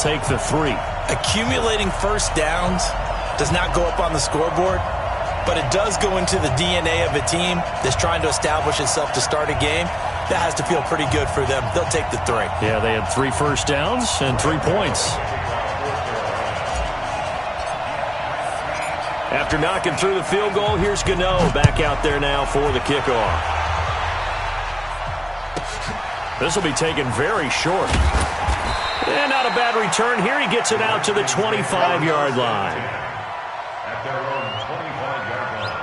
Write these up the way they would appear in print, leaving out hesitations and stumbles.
take the 3. Accumulating first downs does not go up on the scoreboard, but it does go into the DNA of a team that's trying to establish itself to start a game. That has to feel pretty good for them. They'll take the 3. Yeah, they had 3 first downs and 3 points. After knocking through the field goal, here's Gano back out there now for the kickoff. This will be taken very short. And not a bad return here. He gets it out to the 25-yard line. At their own 25-yard line.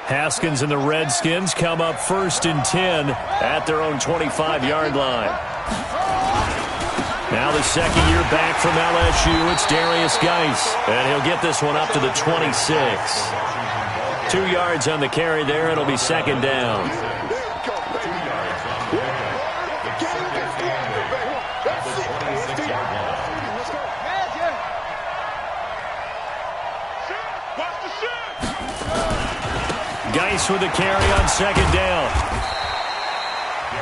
Haskins and the Redskins come up 1st and 10 at their own 25-yard line. Now the second year back from LSU, it's Darius Geis. And he'll get this one up to the 26. 2 yards on the carry there. It'll be 2nd down. Geis with a carry on 2nd down.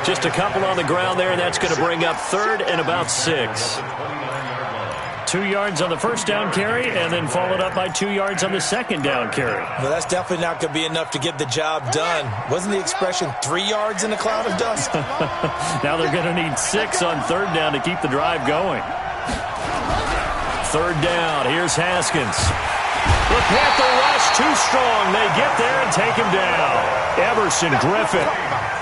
Just a couple on the ground there, and that's going to bring up 3rd and about 6. 2 yards on the first down carry, and then followed up by 2 yards on the 2nd down carry. Well, that's definitely not going to be enough to get the job done. Wasn't the expression 3 yards in a cloud of dust? Now they're going to need 6 on 3rd down to keep the drive going. 3rd down, here's Haskins. The Panther rush too strong. They get there and take him down. Everson Griffin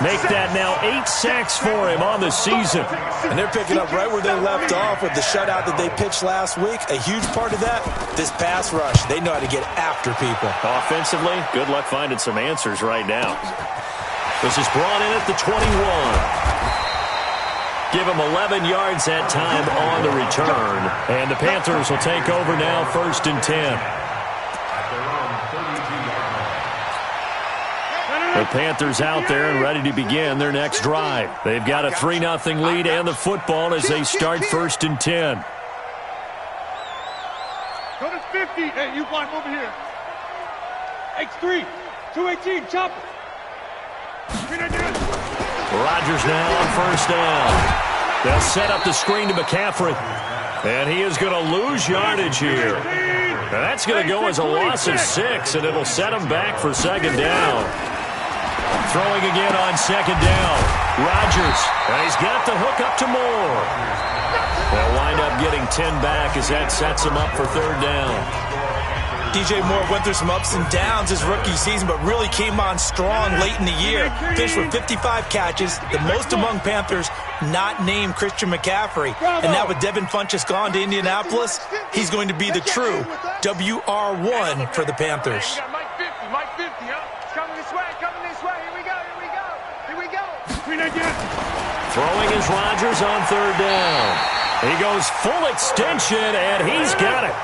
make that now 8 sacks for him on the season. And they're picking up right where they left off with the shutout that they pitched last week. A huge part of that, this pass rush. They know how to get after people. Offensively, good luck finding some answers right now. This is brought in at the 21. Give him 11 yards that time on the return. And the Panthers will take over now 1st and 10. The Panthers out there and ready to begin their next drive. They've got a 3-0 lead and the football as they start 1st and 10. Go to 50. Hey, you block over here. X3, 218, chop it. Rodgers now on 1st down. They'll set up the screen to McCaffrey. And he is going to lose yardage here. Now that's going to go as a loss of 6, and it'll set him back for 2nd down. Throwing again on 2nd down. Rodgers, and he's got the hook up to Moore. They'll wind up getting 10 back as that sets him up for 3rd down. DJ Moore went through some ups and downs his rookie season, but really came on strong late in the year. Finished with 55 catches, the most among Panthers not named Christian McCaffrey. And now with Devin Funchess gone to Indianapolis, he's going to be the true WR1 for the Panthers. Mike 50, huh? Coming this way, Here we go. Throwing is Rodgers on 3rd down. He goes full extension, and he's got it.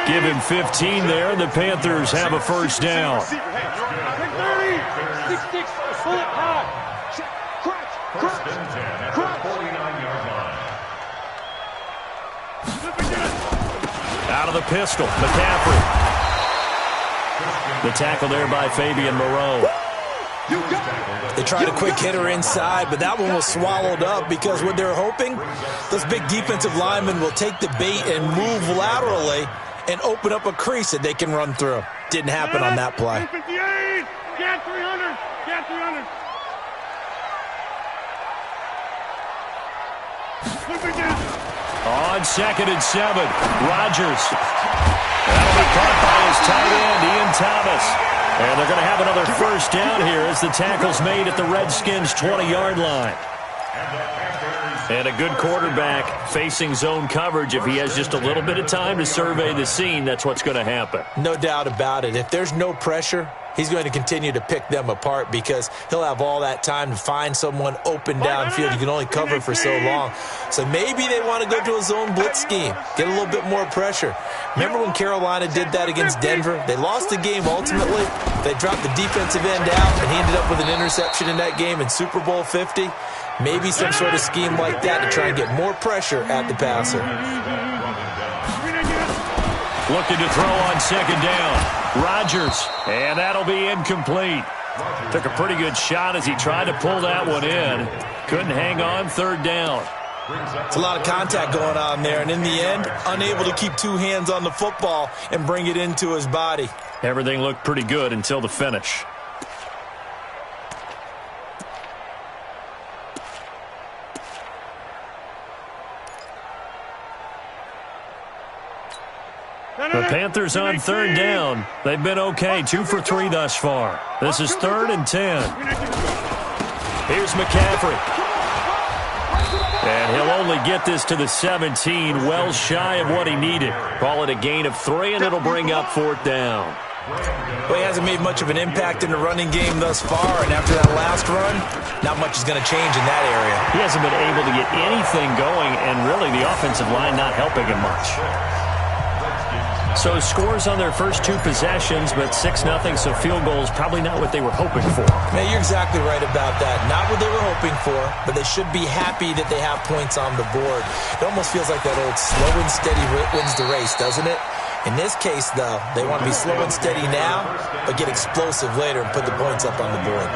Give him 15 there, and the Panthers have a 1st down. Out of the pistol, McCaffrey. The tackle there by Fabian Moreau. They tried a quick hitter inside, but that one was swallowed up because what they're hoping, those big defensive linemen will take the bait and move laterally and open up a crease that they can run through. Didn't happen on that play. Get 300. On 2nd and 7, Rodgers. That'll be caught by his tight end, Ian Thomas. And they're going to have another 1st down here as the tackle's made at the Redskins' 20-yard line. And a good quarterback facing zone coverage. If he has just a little bit of time to survey the scene, that's what's going to happen. No doubt about it. If there's no pressure, he's going to continue to pick them apart because he'll have all that time to find someone open downfield. You can only cover for so long. So maybe they want to go to a zone blitz scheme, get a little bit more pressure. Remember when Carolina did that against Denver? They lost the game ultimately. They dropped the defensive end out, and he ended up with an interception in that game in Super Bowl 50. Maybe some sort of scheme like that to try and get more pressure at the passer. Looking to throw on 2nd down. Rodgers, and that'll be incomplete. Took a pretty good shot as he tried to pull that one in. Couldn't hang on, third down. It's a lot of contact going on there, and in the end, unable to keep two hands on the football and bring it into his body. Everything looked pretty good until the finish. The Panthers on third down. They've been okay, 2 for 3 thus far. This is 3rd and 10. Here's McCaffrey. And he'll only get this to the 17, well shy of what he needed. Call it a gain of 3, and it'll bring up 4th down. Well, he hasn't made much of an impact in the running game thus far, and after that last run, not much is going to change in that area. He hasn't been able to get anything going, and really the offensive line not helping him much. So scores on their first 2 possessions, but 6-0, so field goals probably not what they were hoping for. Man, you're exactly right about that. Not what they were hoping for, but they should be happy that they have points on the board. It almost feels like that old slow and steady wins the race, doesn't it? In this case, though, they want to be slow and steady now, but get explosive later and put the points up on the board.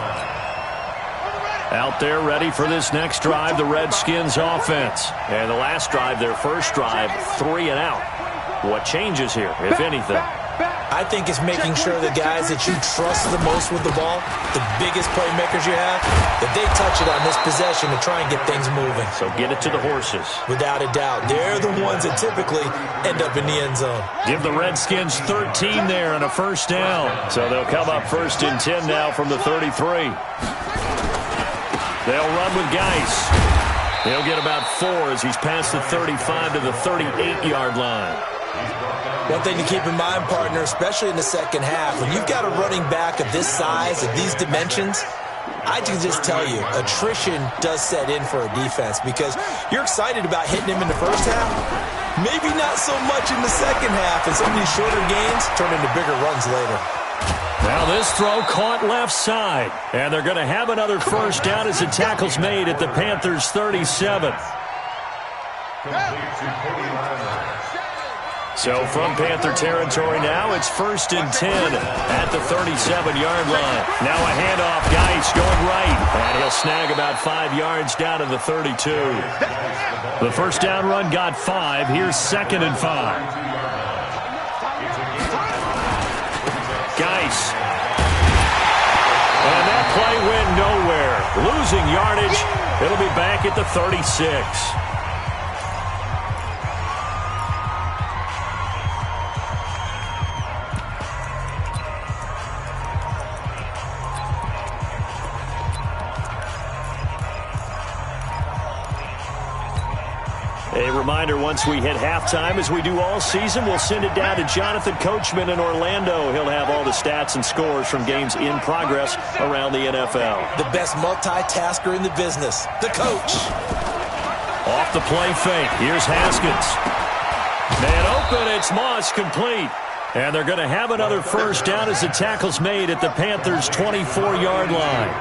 Out there ready for this next drive, the Redskins offense. And the last drive, their first drive, 3 and out. What changes here, if anything? I think it's making sure the guys that you trust the most with the ball, the biggest playmakers you have, that they touch it on this possession to try and get things moving. So get it to the horses. Without a doubt. They're the ones that typically end up in the end zone. Give the Redskins 13 there and a first down. So they'll come up 1st and 10 now from the 33. They'll run with Geis. He'll get about 4 as he's past the 35 to the 38-yard line. One thing to keep in mind, partner, especially in the second half, when you've got a running back of this size, of these dimensions, I can just tell you, attrition does set in for a defense because you're excited about hitting him in the first half, maybe not so much in the second half, and some of these shorter gains turn into bigger runs later. Now this throw caught left side, and they're going to have another first down as the tackle's made at the Panthers' 37. So from Panther territory now, it's 1st and 10 at the 37-yard line. Now a handoff, Geis going right, and he'll snag about 5 yards down to the 32. The first down run got 5. Here's 2nd and 5. Geis. And that play went nowhere. Losing yardage. It'll be back at the 36. A reminder, once we hit halftime, as we do all season, we'll send it down to Jonathan Coachman in Orlando. He'll have all the stats and scores from games in progress around the NFL. The best multitasker in the business, the coach. Off the play fake. Here's Haskins. Man open, it's Moss, complete. And they're going to have another first down as the tackle's made at the Panthers' 24-yard line.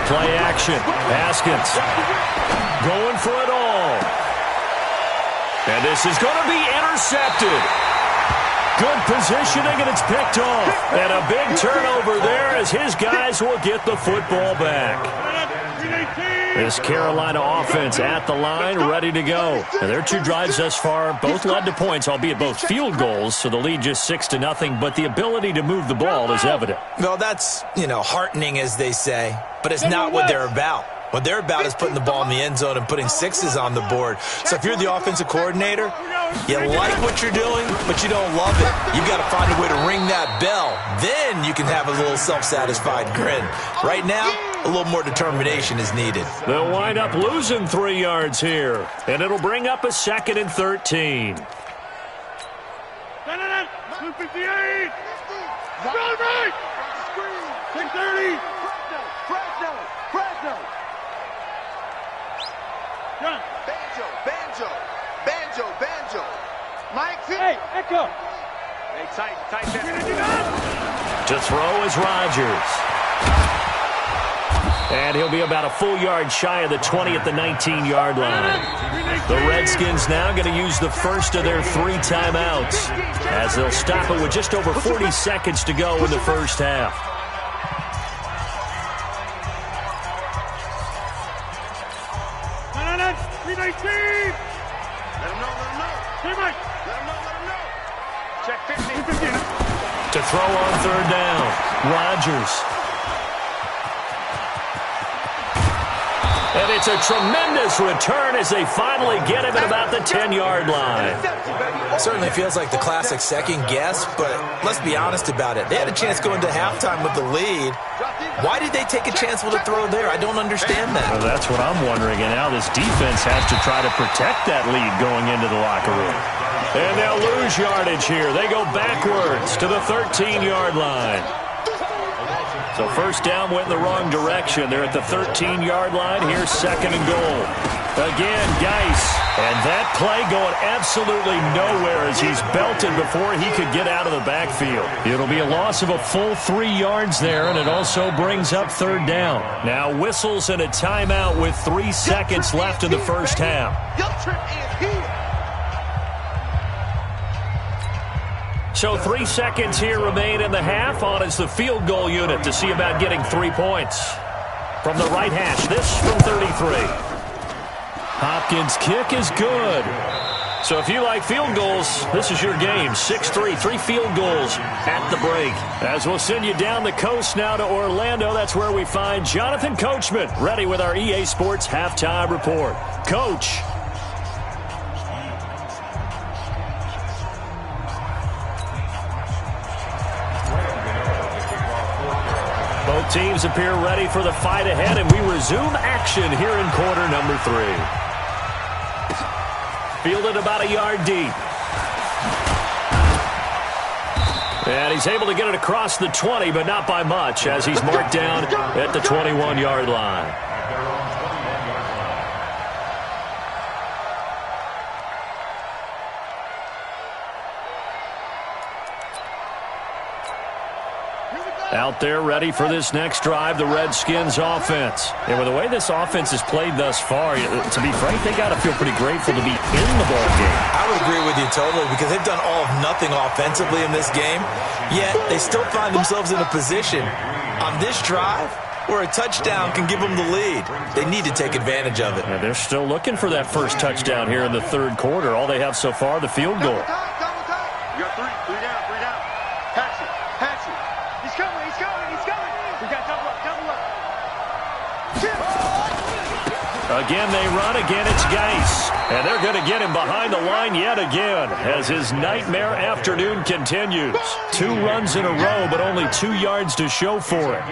Play action. Haskins going for it all. And this is going to be intercepted. Good positioning, and it's picked off. And a big turnover there as his guys will get the football back. This Carolina offense at the line, ready to go. And their 2 drives thus far both led to points, albeit both field goals, so the lead just 6-0, but the ability to move the ball is evident. Well, that's, heartening, as they say, but it's not what they're about. What they're about is putting the ball in the end zone and putting 6s on the board. So if you're the offensive coordinator, you like what you're doing, but you don't love it. You've got to find a way to ring that bell. Then you can have a little self-satisfied grin. Right now, a little more determination is needed. They'll wind up losing 3 yards here, and it'll bring up a 2nd and 13. 258. Right. 630. Fresno. Banjo. Mike, hey, Echo. Hey, tight there. To throw is Rodgers. And he'll be about a full yard shy of the 20 at the 19-yard line. The Redskins now going to use the first of their 3 timeouts as they'll stop it with just over 40 seconds to go in the first half. Check 15. To throw on third down, Rodgers. And it's a tremendous return as they finally get him at about the 10-yard line. Certainly feels like the classic second guess, but let's be honest about it. They had a chance going to halftime with the lead. Why did they take a chance with a throw there? I don't understand that. Well, that's what I'm wondering, and now this defense has to try to protect that lead going into the locker room. And they'll lose yardage here. They go backwards to the 13-yard line. So first down went in the wrong direction. They're at the 13-yard line. Here's second and goal. Again, Geis. And that play going absolutely nowhere as he's belted before he could get out of the backfield. It'll be a loss of a full 3 yards there, and it also brings up third down. Now whistles and a timeout with 3 seconds left in the first half. So 3 seconds here remain in the half. On is the field goal unit to see about getting 3 points. From the right hash, this from 33. Hopkins' kick is good. So if you like field goals, this is your game. 6-3, 3 field goals at the break. As we'll send you down the coast now to Orlando, that's where we find Jonathan Coachman ready with our EA Sports Halftime Report. Coach. Both teams appear ready for the fight ahead, and we resume action here in quarter number 3. Fielded about a yard deep. And he's able to get it across the 20, but not by much, as he's marked down at the 21-yard line. Out there ready for this next drive, the Redskins offense. And with the way this offense has played thus far, to be frank, they got to feel pretty grateful to be in the ball game. I would agree with you totally, because they've done all of nothing offensively in this game, yet they still find themselves in a position on this drive where a touchdown can give them the lead. They need to take advantage of it. And they're still looking for that first touchdown here in the third quarter. All they have so far, the field goal. You got 3 down, 3 down. Patch it. He's coming. We got double up. Again, they run. Again, it's Geis. And they're going to get him behind the line yet again as his nightmare afternoon continues. 2 runs in a row, but only 2 yards to show for it.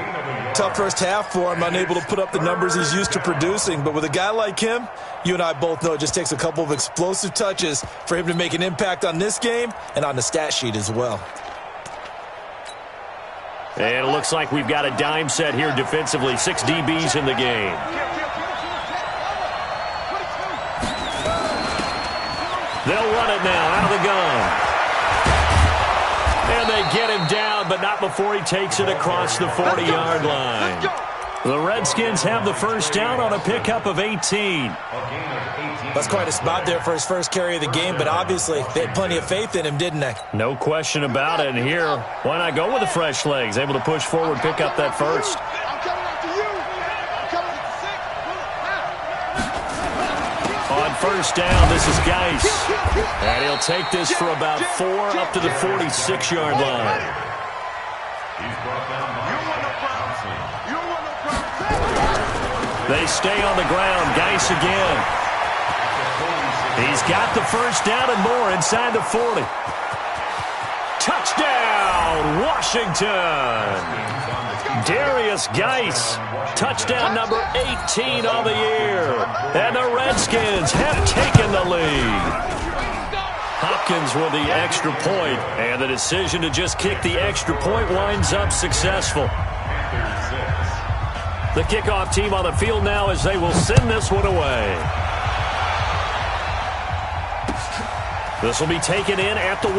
Tough first half for him, unable to put up the numbers he's used to producing. But with a guy like him, you and I both know it just takes a couple of explosive touches for him to make an impact on this game and on the stat sheet as well. And it looks like we've got a dime set here defensively. 6 DBs in the game. They'll run it now out of the gun. And they get him down, but not before he takes it across the 40-yard line. The Redskins have the first down on a pickup of 18. That's quite a spot there for his first carry of the game, but obviously they had plenty of faith in him, didn't they? No question about it. And here, why not go with the fresh legs? Able to push forward, pick up that first. On first down, this is Geis. And he'll take this for about 4 up to the 46-yard line. They stay on the ground. Geis again. He's got the first down and more inside the 40. Touchdown, Washington. Darius Geis, touchdown number 18 on the year. And the Redskins have taken the lead. Hopkins with the extra point, and the decision to just kick the extra point winds up successful. The kickoff team on the field now as they will send this one away. This will be taken in at the 1.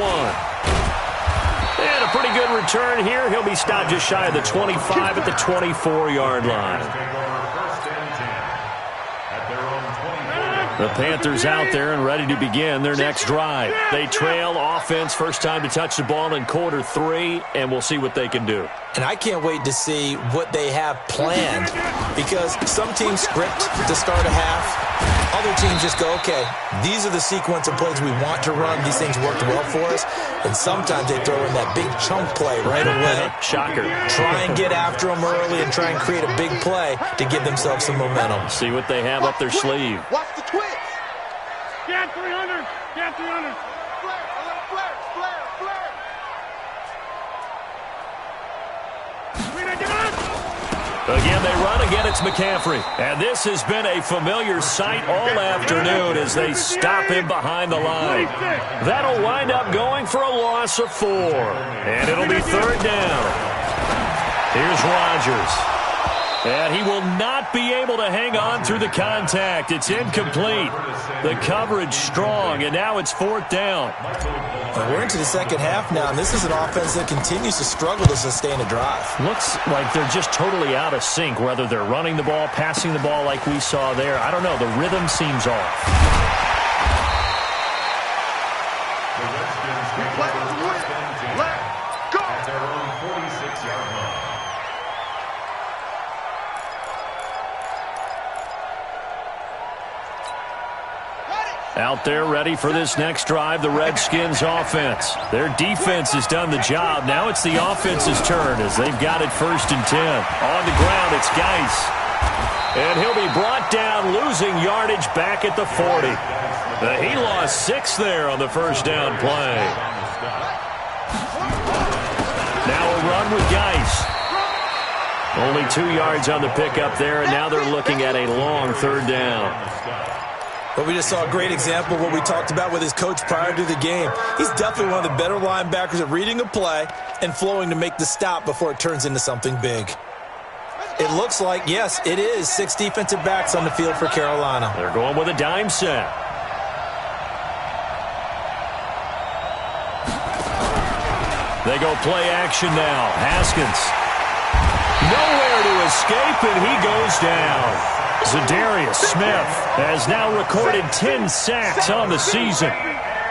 And a pretty good return here. He'll be stopped just shy of the 25 at the 24-yard line. The Panthers out there and ready to begin their next drive. They trail offense, first time to touch the ball in quarter 3, and we'll see what they can do. And I can't wait to see what they have planned, because some teams script to start a half. Other teams just go, okay, these are the sequence of plays we want to run. These things worked well for us. And sometimes they throw in that big chunk play right away. Shocker. Try and get after them early and try and create a big play to give themselves some momentum. See what they have up their sleeve. Watch the twist. Get 300. Get 300. Flare. Again, they run. Again, it's McCaffrey. And this has been a familiar sight all afternoon as they stop him behind the line. That'll wind up going for a loss of 4. And it'll be third down. Here's Rodgers. And he will not be able to hang on through the contact. It's incomplete. The coverage strong, and now it's fourth down. We're into the second half now, and this is an offense that continues to struggle to sustain a drive. Looks like they're just totally out of sync, whether they're running the ball, passing the ball like we saw there. I don't know. The rhythm seems off. Let's go. At their own 46-yard line. Out there ready for this next drive, the Redskins offense. Their defense has done the job. Now it's the offense's turn as they've got it 1st and 10. On the ground, it's Geis. And he'll be brought down, losing yardage back at the 40. He lost 6 there on the first down play. Now a run with Geis. Only 2 yards on the pickup there, and now they're looking at a long third down. But we just saw a great example of what we talked about with his coach prior to the game. He's definitely one of the better linebackers at reading a play and flowing to make the stop before it turns into something big. It looks like, yes, it is 6 defensive backs on the field for Carolina. They're going with a dime set. They go play action now. Haskins. Nowhere to escape, and he goes down. Zadarius Smith has now recorded 10 sacks on the season.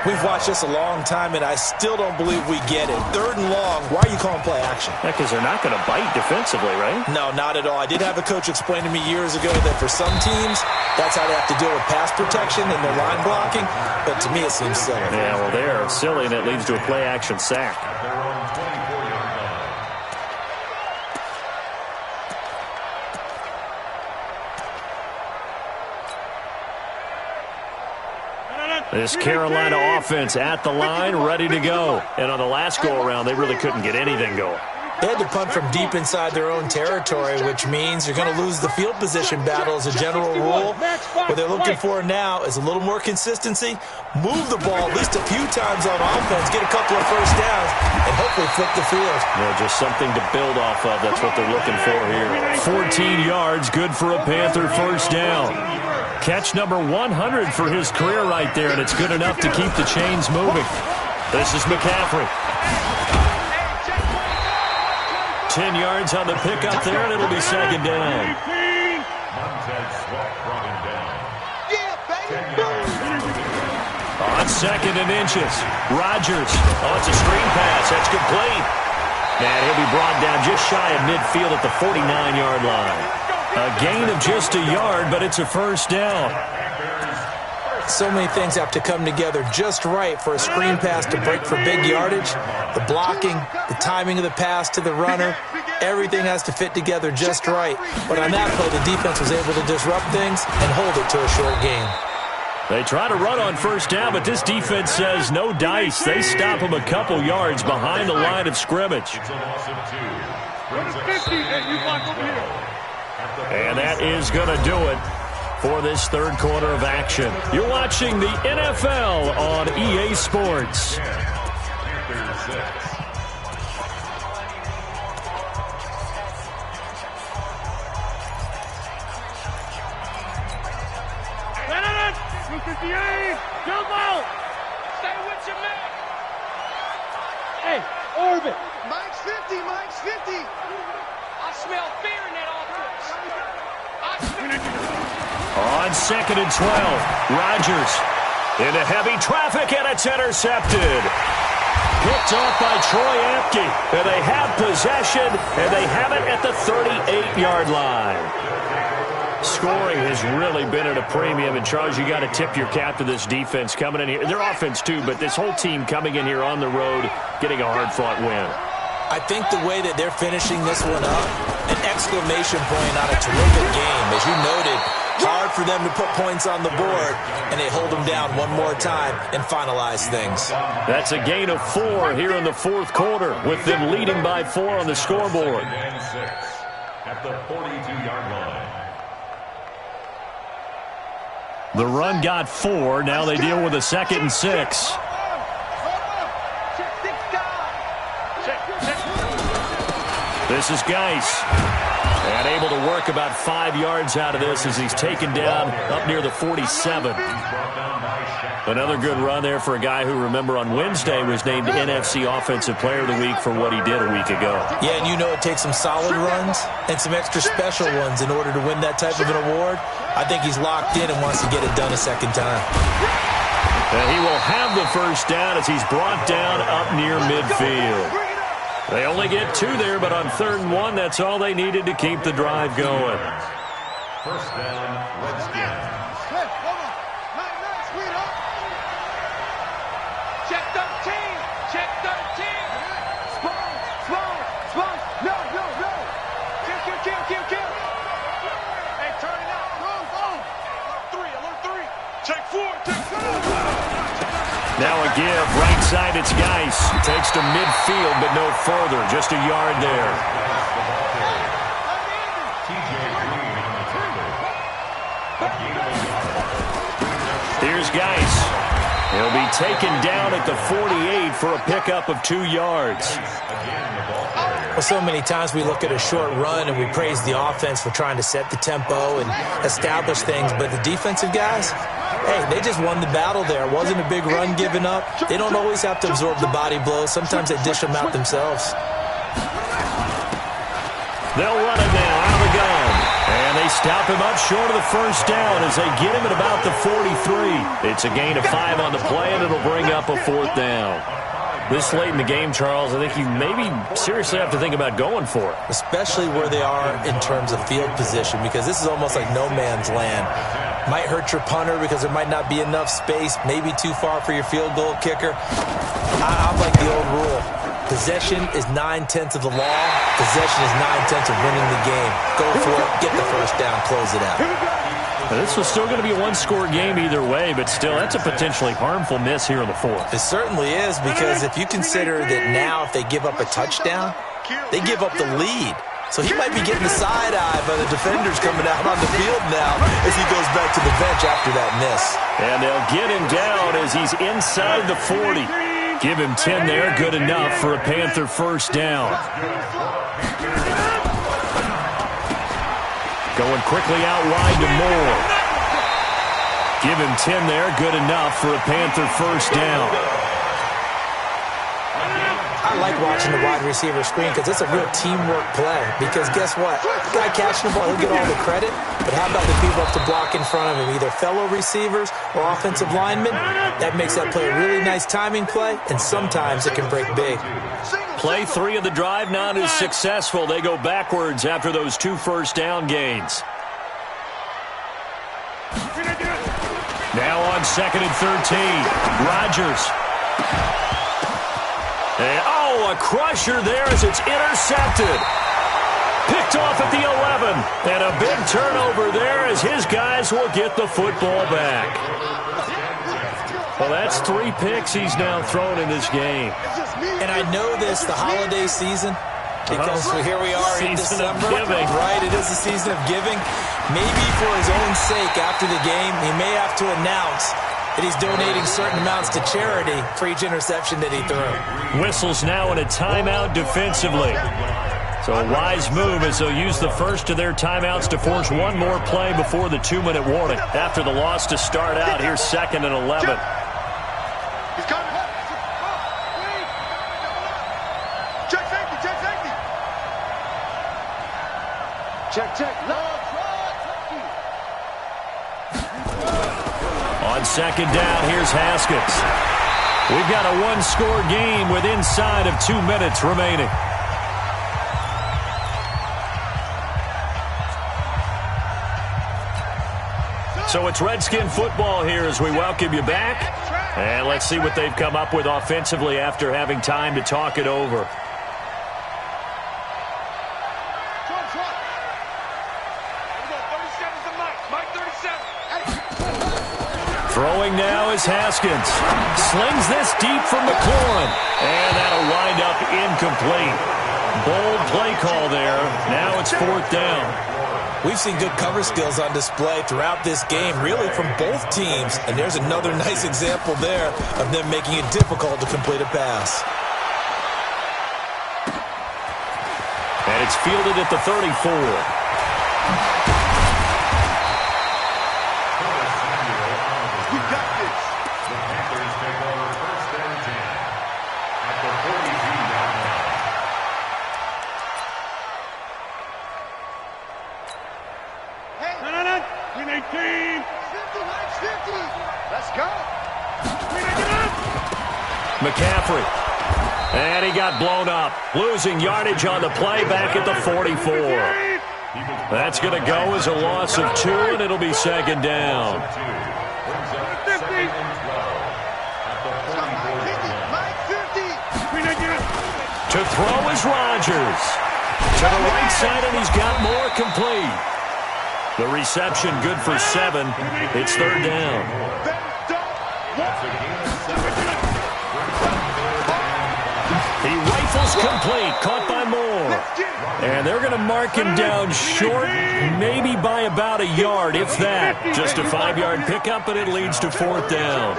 We've watched this a long time, and I still don't believe we get it. 3rd and long, why are you calling play action? Because they're not going to bite defensively, right? No, not at all. I did have a coach explain to me years ago that for some teams, that's how they have to deal with pass protection and their line blocking, but to me it seems silly. Yeah, well, they're silly, and it leads to a play action sack. At their own 24-yard line. This Carolina offense at the line, ready to go. And on the last go-around, they really couldn't get anything going. They had to punt from deep inside their own territory, which means you're going to lose the field position battle as a general rule. What they're looking for now is a little more consistency, move the ball at least a few times on offense, get a couple of first downs, and hopefully flip the field. Yeah, just something to build off of. That's what they're looking for here. 14 yards, good for a Panther first down. Catch number 100 for his career right there, and it's good enough to keep the chains moving. This is McCaffrey. 10 yards on the pickup there, and it'll be second down. Montez Sweat brought him down. On 2nd and inches, Rodgers. Oh, it's a screen pass. That's complete. And he'll be brought down just shy of midfield at the 49-yard line. A gain of just a yard, but it's a first down. So many things have to come together just right for a screen pass to break for big yardage. The blocking, the timing of the pass to the runner, everything has to fit together just right. But on that play, the defense was able to disrupt things and hold it to a short gain. They try to run on first down, but this defense says no dice. They stop him a couple yards behind the line of scrimmage. It's a loss of 2. And that is going to do it for this third quarter of action. You're watching the NFL on EA Sports. Panthers 6. Jump out! Stay with your man! Hey, Orbit. Mike's 50. Mike's 50. I smell fear in that offense. On 2nd and 12, Rodgers into heavy traffic, and it's intercepted. Picked off by Troy Apke, and they have possession, and they have it at the 38-yard line. Scoring has really been at a premium, and Charles, you got to tip your cap to this defense coming in here. Their offense too, but this whole team coming in here on the road, getting a hard-fought win. I think the way that they're finishing this one up, an exclamation point on a terrific game. As you noted, hard for them to put points on the board, and they hold them down one more time and finalize things. That's a gain of 4 here in the fourth quarter, with them leading by 4 on the scoreboard. At the 42-yard line. The run got 4. Now they deal with a 2nd and 6. This is Geis. And able to work about 5 yards out of this as he's taken down up near the 47. Another good run there for a guy who, remember, on Wednesday was named NFC Offensive Player of the Week for what he did a week ago. Yeah, and you know it takes some solid runs and some extra special ones in order to win that type of an award. I think he's locked in and wants to get it done a second time. And he will have the first down as he's brought down up near midfield. They only get 2 there, but on 3rd and 1, that's all they needed to keep the drive going. First down, Redskins. Check 13. Check 13. Spawn. No. Kill. Hey, turn it out. Alert 3. Check 4. Now a give, right side, it's Geis. Takes to midfield, but no further, just a yard there. Here's Geis. He'll be taken down at the 48 for a pickup of 2 yards. Well, so many times we look at a short run and we praise the offense for trying to set the tempo and establish things, but the defensive guys, hey, they just won the battle there. It wasn't a big run given up. They don't always have to absorb the body blows. Sometimes they dish them out themselves. They'll run it now out of the gun. And they stop him up short of the first down as they get him at about the 43. It's a gain of 5 on the play, and it'll bring up a 4th down. This late in the game, Charles, I think you maybe seriously have to think about going for it. Especially where they are in terms of field position, because this is almost like no man's land. Might hurt your punter because there might not be enough space, maybe too far for your field goal kicker. I'm like the old rule. Possession is 9/10 of the law. Possession is 9/10 of winning the game. Go for it, get the first down, close it out. Now, this was still going to be a one-score game either way, but still, that's a potentially harmful miss here in the 4th. It certainly is, because if you consider that now if they give up a touchdown, they give up the lead. So he might be getting the side eye by the defenders coming out on the field now as he goes back to the bench after that miss. And they'll get him down as he's inside the 40. Give him 10 there, good enough for a Panther first down. Going quickly out wide to Moore. Give him 10 there, good enough for a Panther first down. I like watching the wide receiver screen because it's a real teamwork play. Because guess what? The guy catching the ball, he'll get all the credit. But how about the people up to block in front of him, either fellow receivers or offensive linemen? That makes that play a really nice timing play, and sometimes it can break big. Play 3 of the drive not as successful. They go backwards after those 2 first down gains. Now on 2nd and 13, Rodgers. And, a crusher there as it's intercepted. Picked off at the 11. And a big turnover there as his guys will get the football back. Well, that's 3 picks he's now thrown in this game. And I know this, the holiday season, because here we are in December. Right, it is the season of giving. Maybe for his own sake after the game, he may have to announce that he's donating certain amounts to charity for each interception that he threw. Whistles now in a timeout defensively. So a wise move as they'll use the first of their timeouts to force one more play before the 2-minute warning. After the loss to start out, here's 2nd and 11. Check. On second down, here's Haskins. We've got a one-score game with inside of 2 minutes remaining. So it's Redskin football here as we welcome you back. And let's see what they've come up with offensively after having time to talk it over. Throwing now is Haskins. Slings this deep from McLaurin. And that'll wind up incomplete. Bold play call there. Now it's fourth down. We've seen good cover skills on display throughout this game, really from both teams. And there's another nice example there of them making it difficult to complete a pass. And it's fielded at the 34. McCaffrey. And he got blown up. Losing yardage on the play back at the 44. That's going to go as a loss of 2, and it'll be second down. To throw is Rodgers. To the right side, and he's got more complete. The reception good for 7. It's third down. He rifles complete, caught by Moore. And they're going to mark him down short, maybe by about a yard, if that. Just a 5-yard pickup, and it leads to fourth down.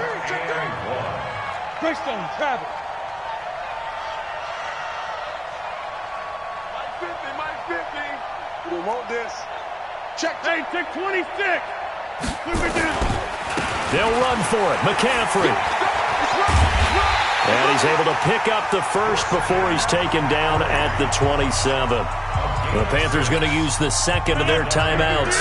Greystone, travel. Mike 50. We want this. Check. Hey, check 26. Flip it down. They'll run for it. McCaffrey. And he's able to pick up the first before he's taken down at the 27. The Panthers going to use the second of their timeouts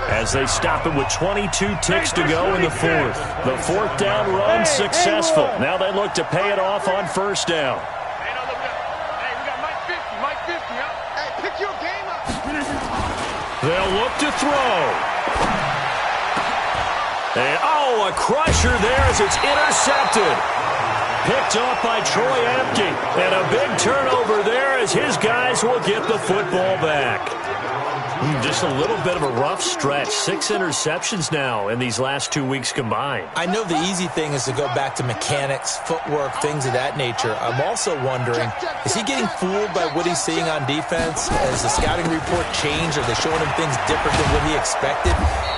as they stop it with 22 ticks to go in the fourth. The fourth down run successful. Now they look to pay it off on first down. Hey, we got Mike 50, huh? Hey, pick your game up. They'll look to throw. And, a crusher there as it's intercepted. Picked off by Troy Apke. And a big turnover there as his guys will get the football back. Just a little bit of a rough stretch. 6 interceptions now in these last 2 weeks combined. I know the easy thing is to go back to mechanics, footwork, things of that nature. I'm also wondering, is he getting fooled by what he's seeing on defense? Has the scouting report changed? Are they showing him things different than what he expected?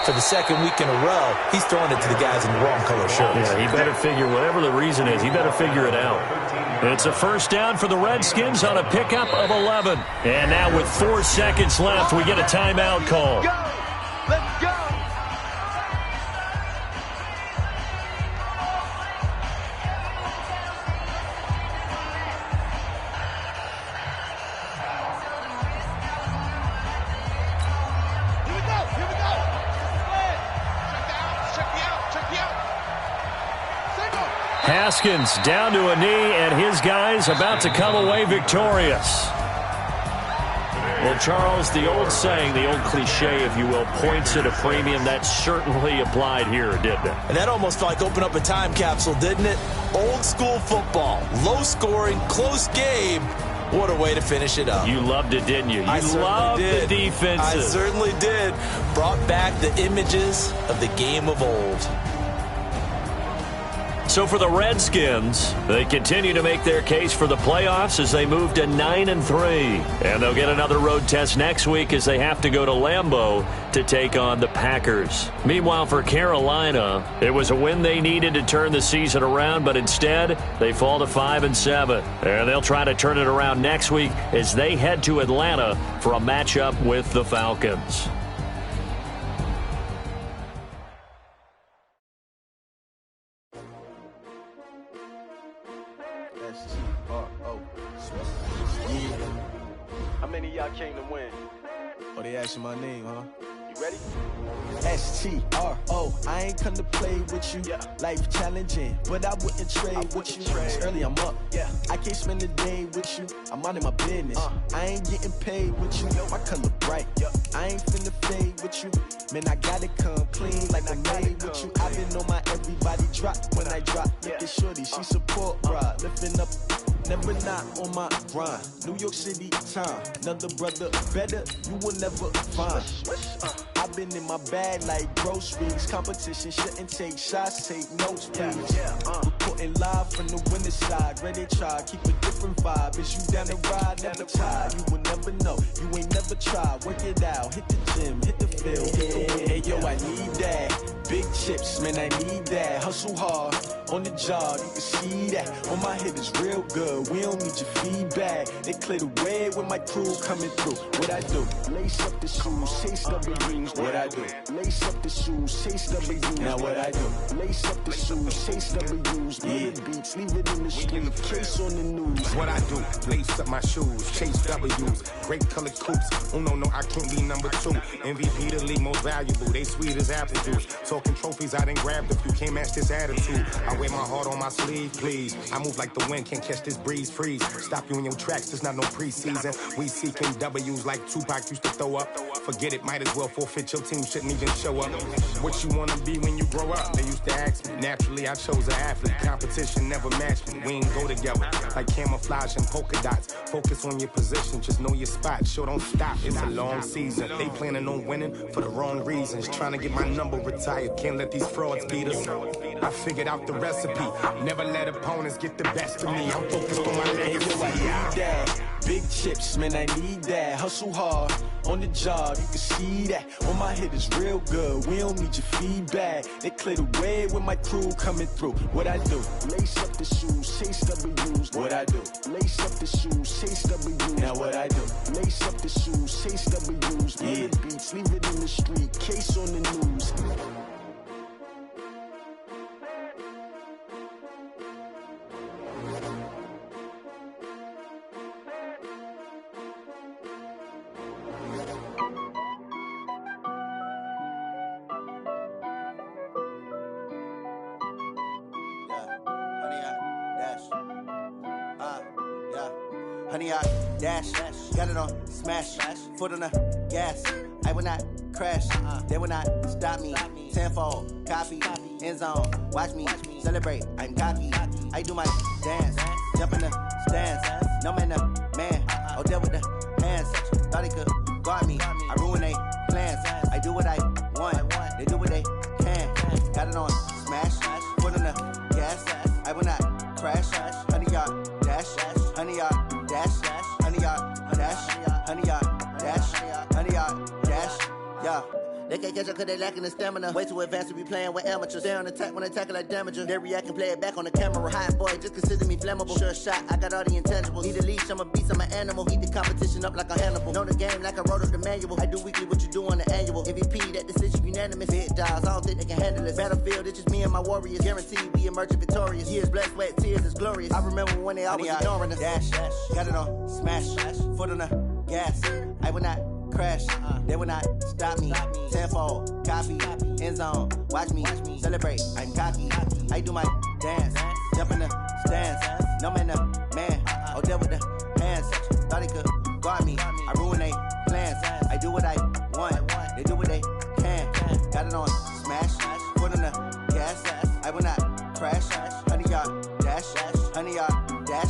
For the second week in a row, he's throwing it to the guys in the wrong color shirts. Yeah, he better figure, whatever the reason is, he better figure it out. It's a first down for the Redskins on a pickup of 11. And now with 4 seconds left, we get a timeout call. Let's go. Haskins down to a knee, and his guys about to come away victorious. Well, Charles, the old saying, the old cliche, if you will, points at a premium, that certainly applied here, didn't it? And that almost like opened up a time capsule, didn't it? Old school football, low scoring, close game. What a way to finish it up. You loved it, didn't you? You loved the defenses. I certainly did. Brought back the images of the game of old. So for the Redskins, they continue to make their case for the playoffs as they move to 9-3. And they'll get another road test next week as they have to go to Lambeau to take on the Packers. Meanwhile, for Carolina, it was a win they needed to turn the season around, but instead, they fall to 5-7. And they'll try to turn it around next week as they head to Atlanta for a matchup with the Falcons. How many of y'all came to win? Oh, they asking my name, huh? You ready? STRO, I ain't come to play with you. Life challenging, but I wouldn't trade with you. It's early, I'm up. I can't spend the day with you. I'm minding my business. I ain't getting paid with you. My color bright. I ain't finna fade with you. Man, I gotta come clean like I made with you. I been on my everybody drop when I drop. Look at shorty, she support, bruh. Lifting up, never not on my grind. New York City time, another brother better, you will never find. I've been in my bag like groceries. Competition shouldn't take shots, take notes, please. Reporting live from the winning side. Ready to try, keep a different vibe. Is you down the ride, never tired. You will never know, you ain't never tried. Work it out, hit the gym, hit the field, hit the wind. Hey yo, I need that. Big chips, man, I need that. Hustle hard, on the job, you can see that. On my head is real good, we don't need your feedback. They clear the way when my crew coming through. What I do? Lace up the shoes, chase W's. What I do? Lace up the shoes, chase W's. Now what I do? Lace up the shoes, chase W's. Million beats, leave it in the street, case on the news. What I do? Lace up my shoes, chase W's. Great colored coops. Oh no, I can't be number 2. MVP the league most valuable. They sweet as apple juice. Talking trophies, I done grabbed a few. Can't match this attitude. I wear my heart on my sleeve, please. I move like the wind, can't catch this breeze, freeze. Stop you in your tracks, there's not no preseason. We seeking W's like Tupac used to throw up. Forget it, might as well forfeit, your team shouldn't even show up. What you wanna be when you grow up? They used to ask me. Naturally, I chose an athlete. Competition never matched me. We ain't go together like camouflage and polka dots. Focus on your position, just know your spot. Sure, don't stop, it's a long season. They planning on winning for the wrong reasons. Trying to get my number retired, can't let these frauds beat us. I figured out the recipe. Never let opponents get the best of me. I'm focused on my legacy. I need that. Big chips, man, I need that. Hustle hard, on the job, you can see that. On my head is real good, we don't need your feedback. They clear the way when my crew coming through. What I do? Lace up the shoes, chase W's. What I do? Lace up the shoes, chase W's. Now what I do? Lace up the shoes, chase W's. Million beats, leave it in the street, case on the news. Honey, I dash, got it on smash, foot on the gas. I will not crash, they will not stop me. Tenfold, copy, end zone, watch me celebrate. I'm cocky, I do my dance, jump in the stands. No man, the man, oh deal with the hands. Thought he could guard me, I ruin they plans. I do what I want, they do what they can. Got it on smash, foot on the gas. I will not crash, honey, y'all dash, honey, y'all dash, honey, y'all dash, honey, y'all dash, honey, y'all dash, yeah. They can't catch up cause they lacking the stamina. Way too advanced to be playing with amateurs. Stay on attack when they tackle like damager. They react and play it back on the camera. Hot boy, just consider me flammable. Sure shot, I got all the intangibles. Need a leash, I'm a beast, I'm an animal. Heat the competition up like a Hannibal. Know the game like I wrote up the manual. I do weekly what you do on the annual. MVP, that decision unanimous. Big dials, I don't think they can handle it. Battlefield, it's just me and my warriors. Guaranteed we emerging victorious. Years, blood, sweat, tears, it's glorious. I remember when they always ignoring us. Dash, got it on smash, foot on the gas. I will not crash, they will not stop me. Tenfold, copy, end zone, watch me celebrate. I'm cocky, I do my dance, jump in the stands. No man, the man, oh deal with the hands. Thought he could guard me, I ruin they plans. I do what I want, they do what they can. Got it on smash, foot on the gas. I will not crash, honey, y'all dash, honey, y'all dash,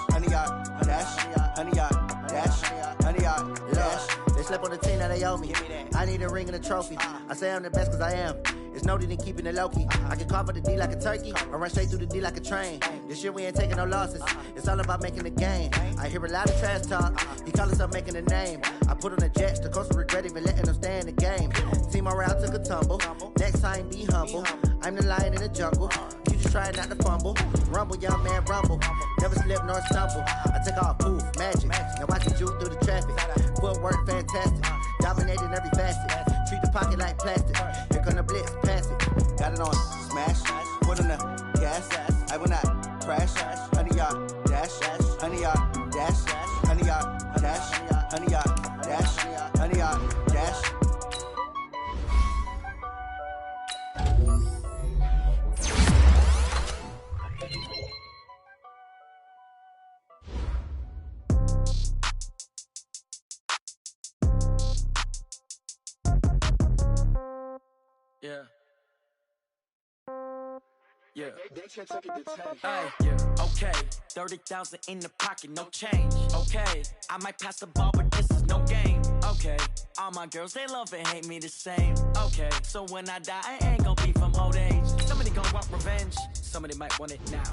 honey, y'all dash, honey, y'all dash, honey, y'all dash. They slept on the team that they owe me. I need a ring and a trophy. I say I'm the best cause I am. It's no need in keeping it low-key. I can carve up the D like a turkey or run straight through the D like a train. This year we ain't taking no losses. It's all about making the game. I hear a lot of trash talk. He call himself making a name. I put on the jets. The coach will regret even letting them stay in the game. Team morale took a tumble. Next time be humble. I'm the lion in the jungle. You just try not to fumble. Rumble, young man, rumble. Never slip nor stumble. I take off, poof, magic. Now watch it juke through the traffic. Footwork fantastic. Dominating every facet. Treat the pocket like plastic. Here come the blitz, pass it. Got it on smash, foot on the gas. I will not crash. Honey, y'all dash, honey, y'all dash, honey, y'all dash, honey, y'all dash, honey, y'all Yeah. Yeah. Okay, 30,000 in the pocket, no change. Okay, I might pass the ball, but this is no game. Okay, all my girls, they love and hate me the same. Okay, so when I die, I ain't gon' be from old age. Somebody gon' want revenge, somebody might want it now.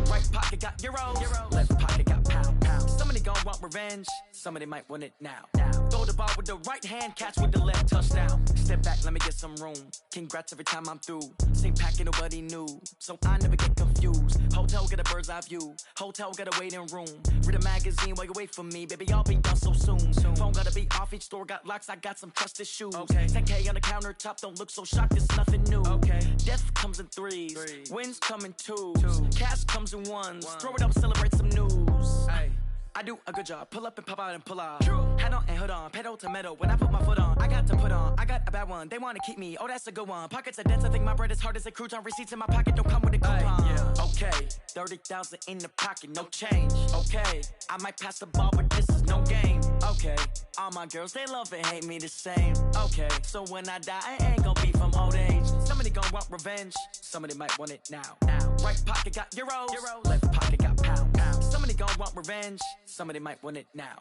Right pocket got euros, left pocket got pound. Somebody gon' want revenge, somebody might want it now. Throw the ball with the right hand, catch with the left, touchdown. Step back, let me get some room. Congrats every time I'm through. Same packet, nobody knew, so I never get confused. Hotel get a bird's eye view. Hotel get a waiting room. Read a magazine while you wait for me, baby. I'll be done so soon. Phone gotta be off. Each store got locks. I got some trusted shoes. Okay. 10K on the countertop. Don't look so shocked. It's nothing new. Okay. Death comes in threes. Wins come in twos. Cash comes in ones. Throw it up, celebrate some news. Hey. I do a good job, pull up and pop out and pull out. Hat on and hood on, pedal to metal. When I put my foot on, I got to put on. I got a bad one, they wanna keep me. Oh, that's a good one. Pockets are dense, I think my bread is hard as a crouton. Receipts in my pocket don't come with a coupon. Okay, 30,000 in the pocket, no change. Okay, I might pass the ball, but this is no game. Okay, all my girls, they love and hate me the same. Okay, so when I die, I ain't gon' be from old age. Somebody gon' want revenge, somebody might want it now. Right pocket got euros, left pocket got pound. Somebody gon' want revenge, somebody might want it now.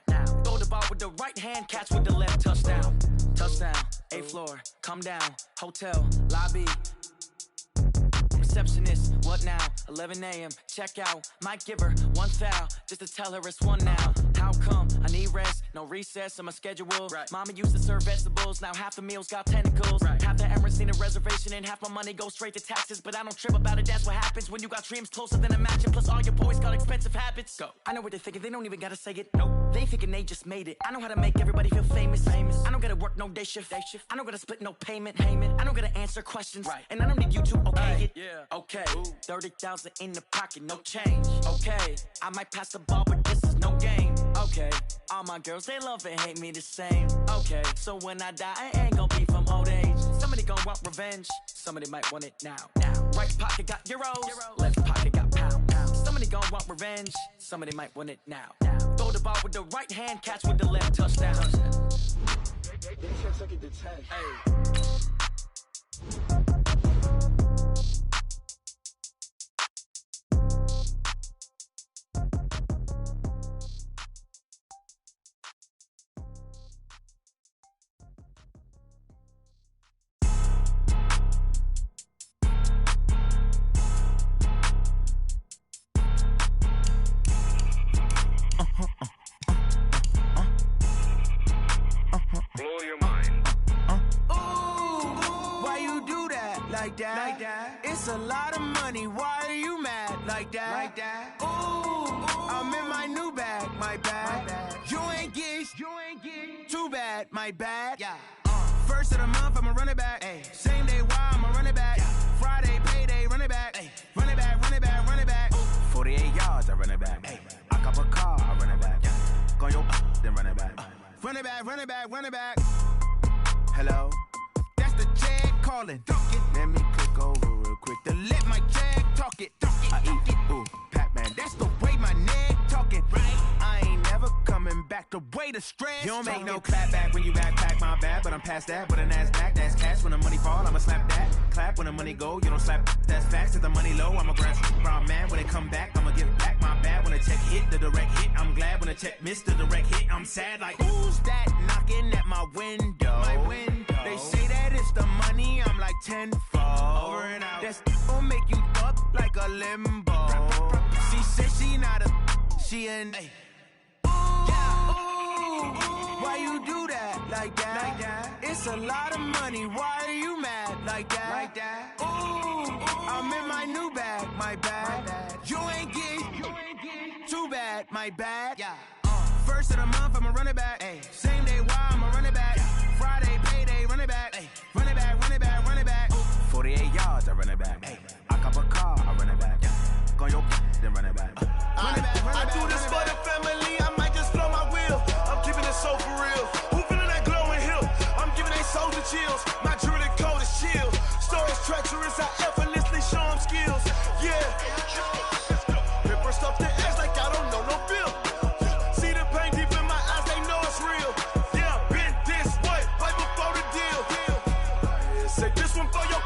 Throw the ball with the right hand, catch with the left, touchdown. Touchdown, 8th floor, come down, hotel, lobby. Receptionist, what now? 11 a.m., check out. Might give her one foul, just to tell her it's one now. How come? I need rest, no recess in my schedule. Right. Mama used to serve vegetables, now half the meals got tentacles. Right. Half the Emirates need a reservation and half my money goes straight to taxes. But I don't trip about it, that's what happens when you got dreams closer than a matching. Plus all your boys got expensive habits. Go. I know what they're thinking, they don't even gotta say it. Nope. They thinking they just made it. I know how to make everybody feel famous. I don't gotta work no day shift. I don't gotta split no payment. I don't gotta answer questions. Right. And I don't need you to okay it. Yeah. Okay, 30,000 in the pocket, no change. Okay, I might pass the ball, but this is no game. Okay, all my girls, they love and hate me the same. Okay, so when I die, I ain't gon' be from old age. Somebody gon' want revenge, somebody might want it now. Right pocket got euros, left pocket got pound. Somebody gon' want revenge, somebody might want it now. Throw the ball with the right hand, catch with the left, touchdown. Like that. It's a lot of money. Why are you mad like that? Ooh, I'm in my new bag. My bad. You ain't get too bad. My bad. Yeah. First of the month, I'ma run it back. Ay. Same day, why I'ma run it back. Yeah. Friday, payday, run it back. Ay. Run it back, run it back, run it back. 48 yards, I run it back. Ay. I cop a car, I run it back. Yeah. Go your then run it back. Run it back, run it back, run it back. Hello? That's the check calling. Let me click over real quick to let my check talk it. I eat it, ooh, Pac-Man. That's the way my neck talking. Right? I ain't never coming back the way the stress. You don't make no clap back when you backpack, my bad. But I'm past that with a NASDAQ. That's cash when the money fall, I'ma slap that. Clap when the money go, you don't slap. That's facts. If the money low, I'ma grab brown man. When it come back, I'ma give back my bad. When the check hit, the direct hit, I'm glad. When the check missed the direct hit, I'm sad. Like, who's that knocking at my window? My window. They say that it's the money, I'm like tenfold. Over and out. That's gon' make you up like a limbo. She said she not a, she an. Ay. Why you do that like that? It's a lot of money. Why are you mad like that? Ooh, I'm in my new bag. My bad. You ain't get too bad. My bad. Yeah. First of the month, I'ma run it back. Ay. Same day, why I'ma run it back. Friday, payday, run it back. Ay. Run it back, run it back, run it back. 48 yards, I run it back. Ay. I cop a car, I run it back. Go your then run it back. Run it back, run it back. I do this for the family. I might just blow my wheel. I'm keeping it so for real. Who feeling that glowing hill? I'm giving they soldier chills. My jewelry code is chill. Stories treacherous, I effortlessly show them skills. Yeah. Paper stuff to ass like I don't know no bill. See the pain deep in my eyes, they know it's real. Yeah, been this way, right before the deal. Say this one for your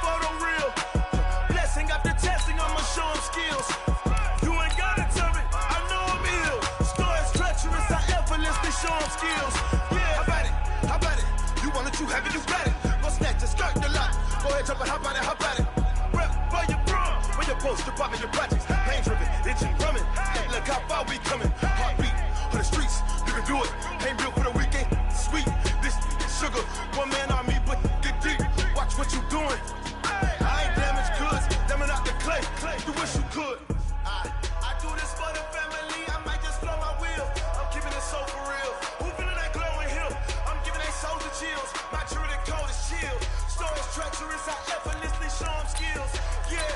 skills. Yeah, how about it? How about it? You want it, you have it, you got it. Go snatch it, skirt the lot. Go ahead, jump it, how about it? How about it? Rep where you from? Where you post, you're popping your projects. Pain driven, itching, drumming. Look how far we coming. Heartbeat on the streets, you can do it. Ain't built for the weekend. Sweet, this sugar. One man army, but get deep. Watch what you doing. I ain't damaged goods, damn it out the clay. You wish you could. I do this for the family. I might just blow my wheel. I'm keeping it so for real. Who feeling that glowing hill? I'm giving they souls the chills. My true code is chill. Stories treacherous, I effortlessly show them skills. Yeah.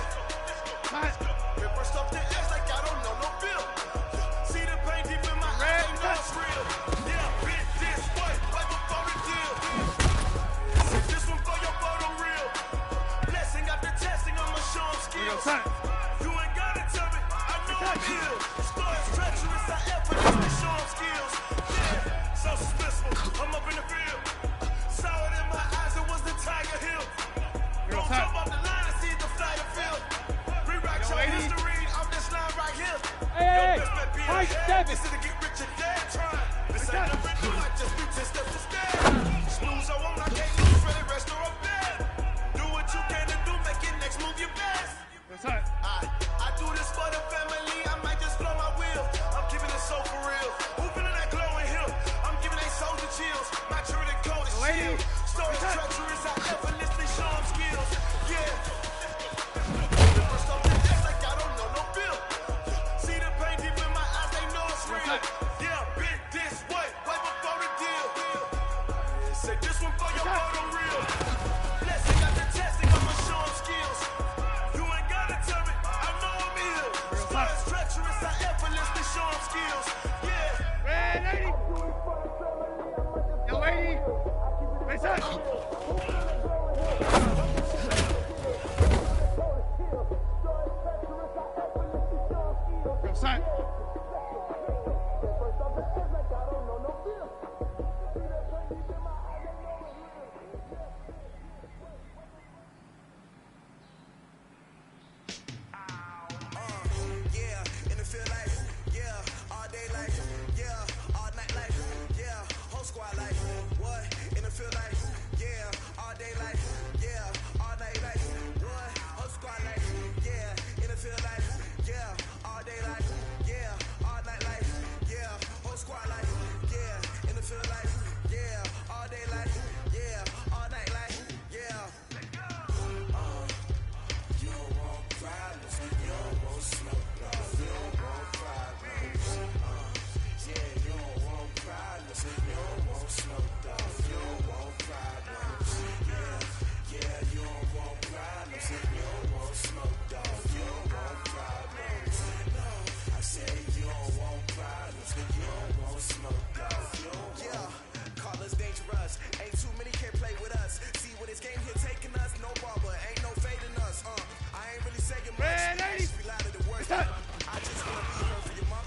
Ripper stuff the ass like I don't know no bill. See the pain deep in my eyes, ain't no it's real. Yeah, bit this way, right before the deal. Save this one for your photo reel. Blessing after testing, I'ma show them skills. You ain't gotta tell me, I know I'm ill. Stories treacherous, I effortlessly show them skills. Yeah, so suspenseful, I'm up in the field. Saw it in my eyes, it was the Tiger Hill. Don't jump off the line and see the flyer field. Rewrite your history off this line right here. Hey, Mike Davis. This is to get rich and dead trying. This ain't nothing new, I just be 10 steps to step. Snooze or won't, I can't lose, ready, rest or I'm dead. Do what you can to do, make it next move your best. I do this for the family, I might just blow my wheel. I'm keeping it so for real. Who feeling that glowing hill? I'm giving they souls the chills. My true code is chill. Stories treacherous, I effortlessly show them skills. Yeah. First off the desk like I don't know no bill. See the pain deep in my eyes, they know it's real. Yeah, bit this way, right before the deal. Say this one for your photo reel. Blessing after testing, I'ma show them skills. You ain't gotta tell me, I know I'm ill. Stories treacherous, I effortlessly show them skills. Yeah. Red 80. Yo, 80. Face up. Go side. Yeah, in the field like, yeah, all day like, yeah, all night like, yeah, whole squad like, what? In the field like, yeah, all day like, yeah, all night like, what? Whole squad like, yeah, in the field like, yeah, all day like, yeah, all night like, yeah, whole squad like, yeah, in the field like, yeah, all day like, yeah, all night like, yeah. You don't want problems, you don't want smoke, no, you don't want problems. Yeah, you don't want problems, you don't want smoke, dog, you don't want problems. Yeah, you don't want problems, you don't want smoke, dog, you don't want problems. No, I said you don't want problems, you don't want smoke, dog, you don't want. Yeah, call us dangerous, ain't too many can play with us. See what this game here taking us, no barber, ain't no fading us. I ain't really saying much. I just be louder than words. I just wanna be here for your mom.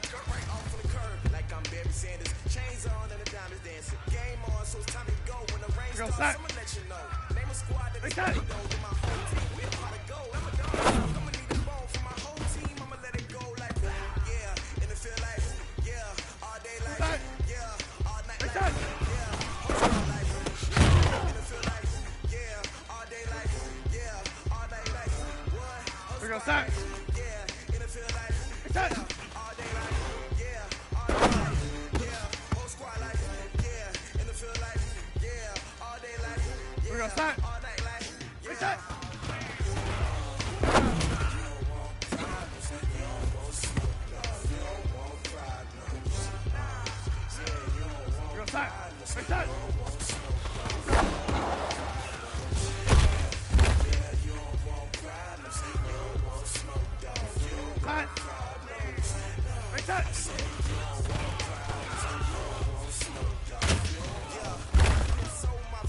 Cut right off on the curb like I'm Barry Sanders. Chains on and the diamonds dancing. Game on, so it's time to go. When the rain starts, I'ma let you know. Name a squad that is ready to go. With my whole team, we about to go. I'm a dog. I'ma need a bone for my whole team. I'ma let it go like, yeah, in the field like, yeah, all day like, yeah, all night like, yeah, whole squad like, in the field like, yeah, all day like, yeah, all night like, what? Whole squad like, yeah, in the field like, yeah, all day like, yeah, all night like, yeah, whole squad like, yeah, in the field like, yeah, all day like, yeah, all night like, yeah.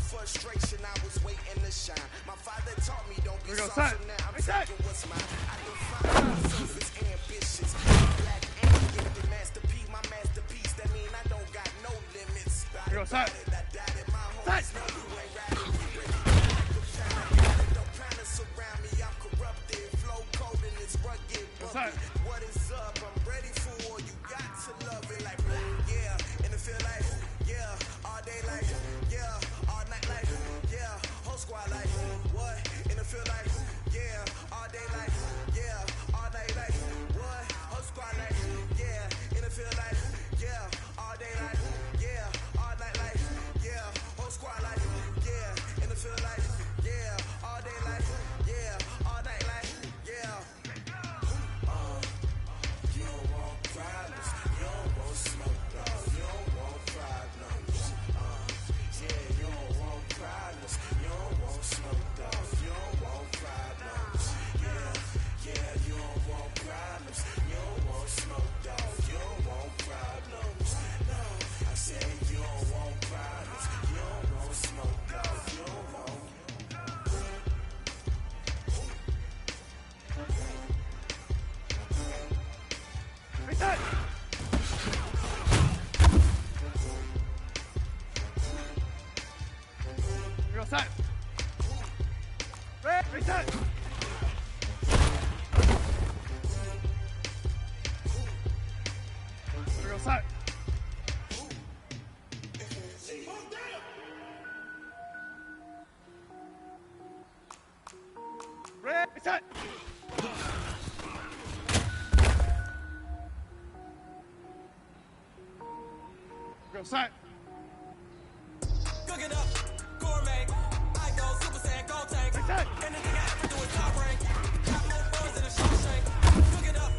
Frustration, I was waiting to shine. My father taught me don't be soft, so now I'm taking what's mine. I define myself as ambitious, black and gifted masterpiece. My masterpiece, that mean I don't got no limits. I died in my home. No, you ain't riding. Don't try to surround me. I'm corrupted. Flow cold and it's rugged. What is up? I'm ready for all you got to love it like, yeah. set. Go set. Ready, set. Go set. Cook it up, gourmet. I go Super Saiyan, go tank. Anything I ever do is top rank. Got more birds than a Shawshank. Cook it up,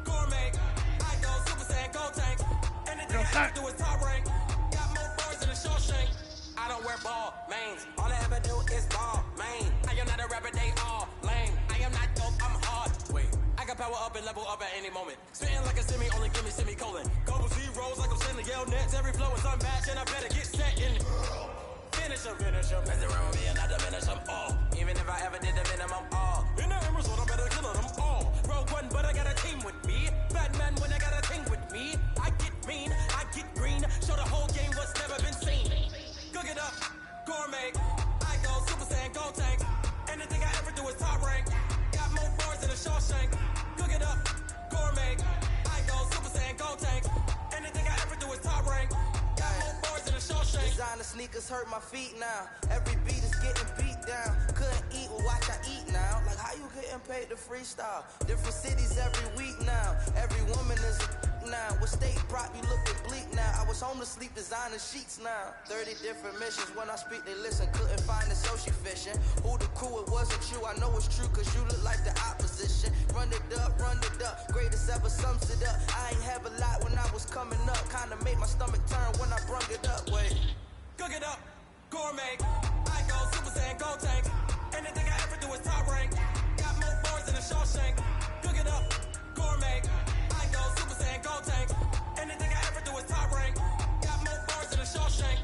gourmet. I go Super Saiyan, go tank. Anything I ever do is top rank. Got more birds than a Shawshank. I don't wear ball mains. All I ever do is ball main. I am not a rapper, they all lame. I am not dope, I'm hard. Wait, I got power up and level up at any moment. Spitting like a semi, only give me semicolon. Couple zeros like I'm sending yell nets. Every flow is unmatched and I better get set in. Finish them. Mess around with me and I diminish them all. Even if I ever did the minimum all. In the Emerald, I better kill them all. Rogue One, but I got a team with me. Batman when I got a team with me. I get mean, I get green. Show the whole game what's never been seen. Cook it up, gourmet. I go Super Saiyan, go tank. Anything I ever do is top rank. Got more bars than a Shawshank. Cook it up, gourmet. I go Super Saiyan, go tank. Anything I ever do is top rank. Got more bars than a Shawshank. Designer sneakers hurt my feet now. Every beat is getting beat down. Couldn't eat, well watch I eat now. Like how you getting paid to freestyle? Different cities every week now. Every woman is a now. With state prop, you looking bleak now. I was home to sleep designing sheets now. 30 different missions. When I speak, they listen. Couldn't find the social fishing. Who the crew? It wasn't you. I know it's true, cause you look like the opposition. Run it up. Greatest ever sums it up. I ain't have a lot when I was coming up. Kinda made my stomach turn when I brung it up. Wait. Cook it up, gourmet. I go Super Saiyan, go tank. Anything I ever do is top rank. Got more bars than a Shawshank. Cook it up, gourmet. I go Super Saiyan, go tank. Anything I ever do is top rank. Got more bars than a Shawshank.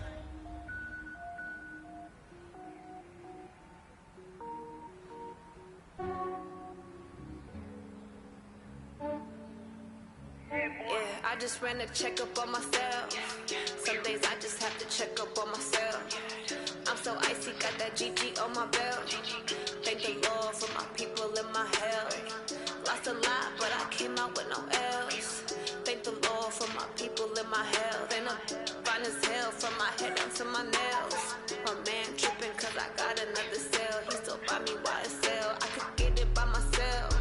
Yeah, I just ran a checkup on myself. Some days I just have to check up on myself. I'm so icy, got that GG on my belt. Thank the Lord for my people in my health. Lost a lot, but I came out with no else. Thank the Lord for my people in my health. And I'm fine as hell from my head down to my nails. My man tripping cause I got another cell. He still buy me YSL. I could get it by myself.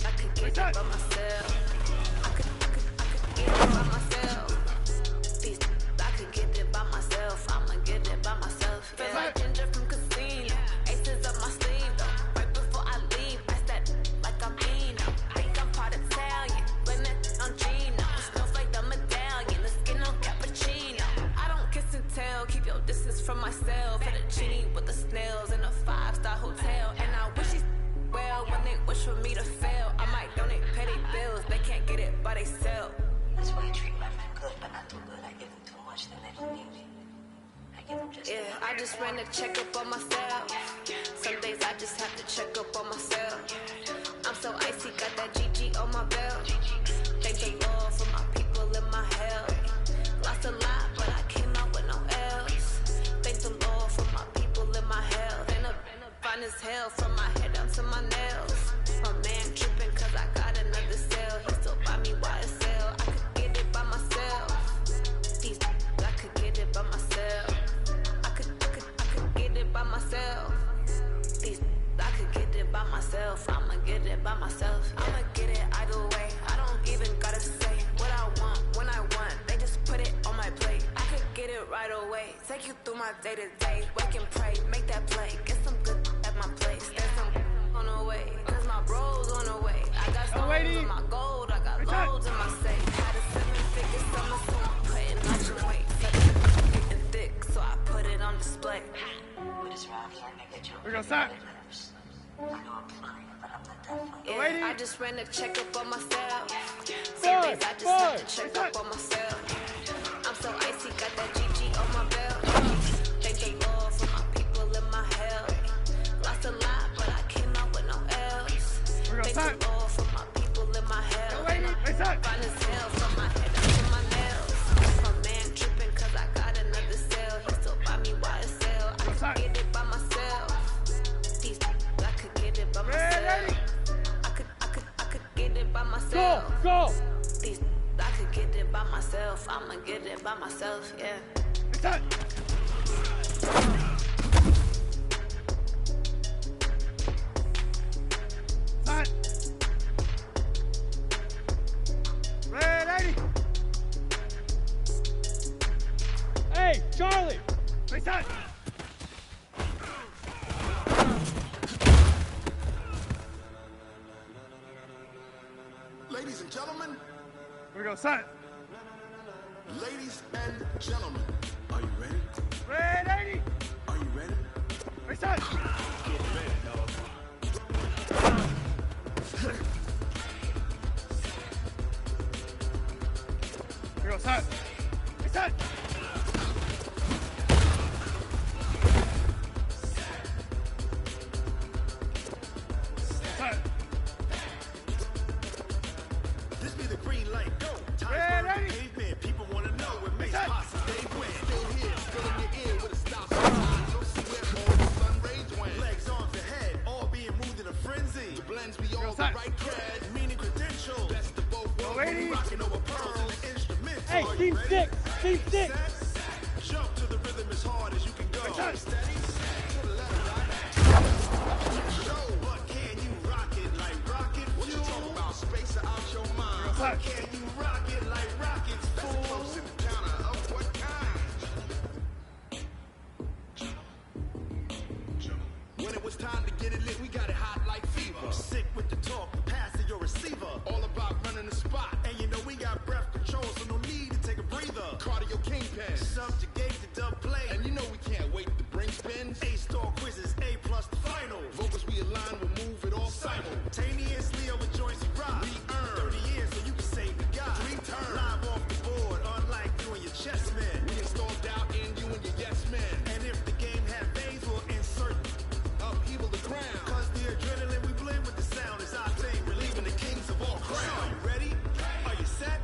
I could get it by myself. I could get it by myself. I could get it by myself. I'ma get it by myself. Feel like Ginger from Casino. Aces up my sleeve though. Right before I leave, pass that like I'm Eno. Think I'm part Italian. Blend it on Gino. Smells like the medallion. The skin on cappuccino. I don't kiss and tell. Keep your distance from myself. Fettuccine with the snails in a 5-star hotel. And I wish he's well when they wish for me to fail. I might donate petty bills. They can't get it by they sell. That's why I treat my men good, but not too good. I give them too much, then they don't need me. I give them just I just ran a checkup on myself. Some days I just have to check up on myself. I'm so icy, got that GG on my belt. Thank the Lord for my people in my health. Lost a lot, but I came out with no else. Thank the Lord for my people in my health. And I'm fine as hell from my head down to my nails. My man tripping cause I got another cell. He still buy me YSL. I could get it by myself. I could get it by myself. I could get it by myself. I could get it by myself. I'ma get it by myself. I'ma get it either way. I don't even gotta say what I want when I want. They just put it on my plate. I could get it right away. Take you through my day to day. Wake and pray, make that play. Get some good at my place. There's some on the way. Cause my bro's on the way. I got stones in my gold. I got loads in my safe. Had a 7-figure summer, so I'm putting much in weight. Getting thick, so I put it on display. With this rhyme, can't make it We're gonna start. I know I'm funny, but I'm not that funny. I just ran a checkup on myself. Some days I just have to check up on myself. I'm so icy, got that GG on my belt. Thank the Lord for my people in my health. Lost a lot, but I came out with no else. Thank the Lord for my people in my health. And I'm fine as hell from my head down to my nails. My man tripping cause I got another cell. He still buy me YSL. I could get it by myself. by myself. I could get it by myself. Go! I could get it by myself. I'ma get it by myself, yeah. It's time. Time. Ready? Hey, Charlie! It's time. Ladies and gentlemen. Here we go, son. Ladies and gentlemen. Are you ready? Ready? Are you ready? It's time. Get ready, dog. Here we go, son. It's time. This be the green light, go. Time for the pavement. People want to know what makes posse stay win. Still here, still in your ear with a stop sign. You'll see where all the sun rays went. Legs, arms, ahead, all being moved in a frenzy. The blends be all the right cred, meaning credentials. Best of both worlds, we rocking over pearls and the instruments. Hey, team six, team six. Jump to the rhythm as hard as you can go. Steady, to the left, right. Show, but can you rock it like rocket fuel? What you talking about? Space out your mind. But can you rock it like rockets, fool? That's close in the counter of what kind? When it was time to get it lit, we got it hot like fever. Sick with the talk, pass it your receiver. All about running the spot. And you know we got breath control, so no need to take a breather. Cardio kingpin, subjugate the dub play. And you know we can't wait to bring spins. A-star quizzes, A+ the final. Vocals we align, we'll move it all simultaneously over joints we rock. We earn 30 years so you can say we got 3 turns. Live off the board, unlike you and your chess men. We install doubt in you and your yes men. And if the game had veins, we'll insert upheaval the crown. Cause the adrenaline we blend with the sound is our thing. Relieving the kings of all crowns. Are you ready? Are you set?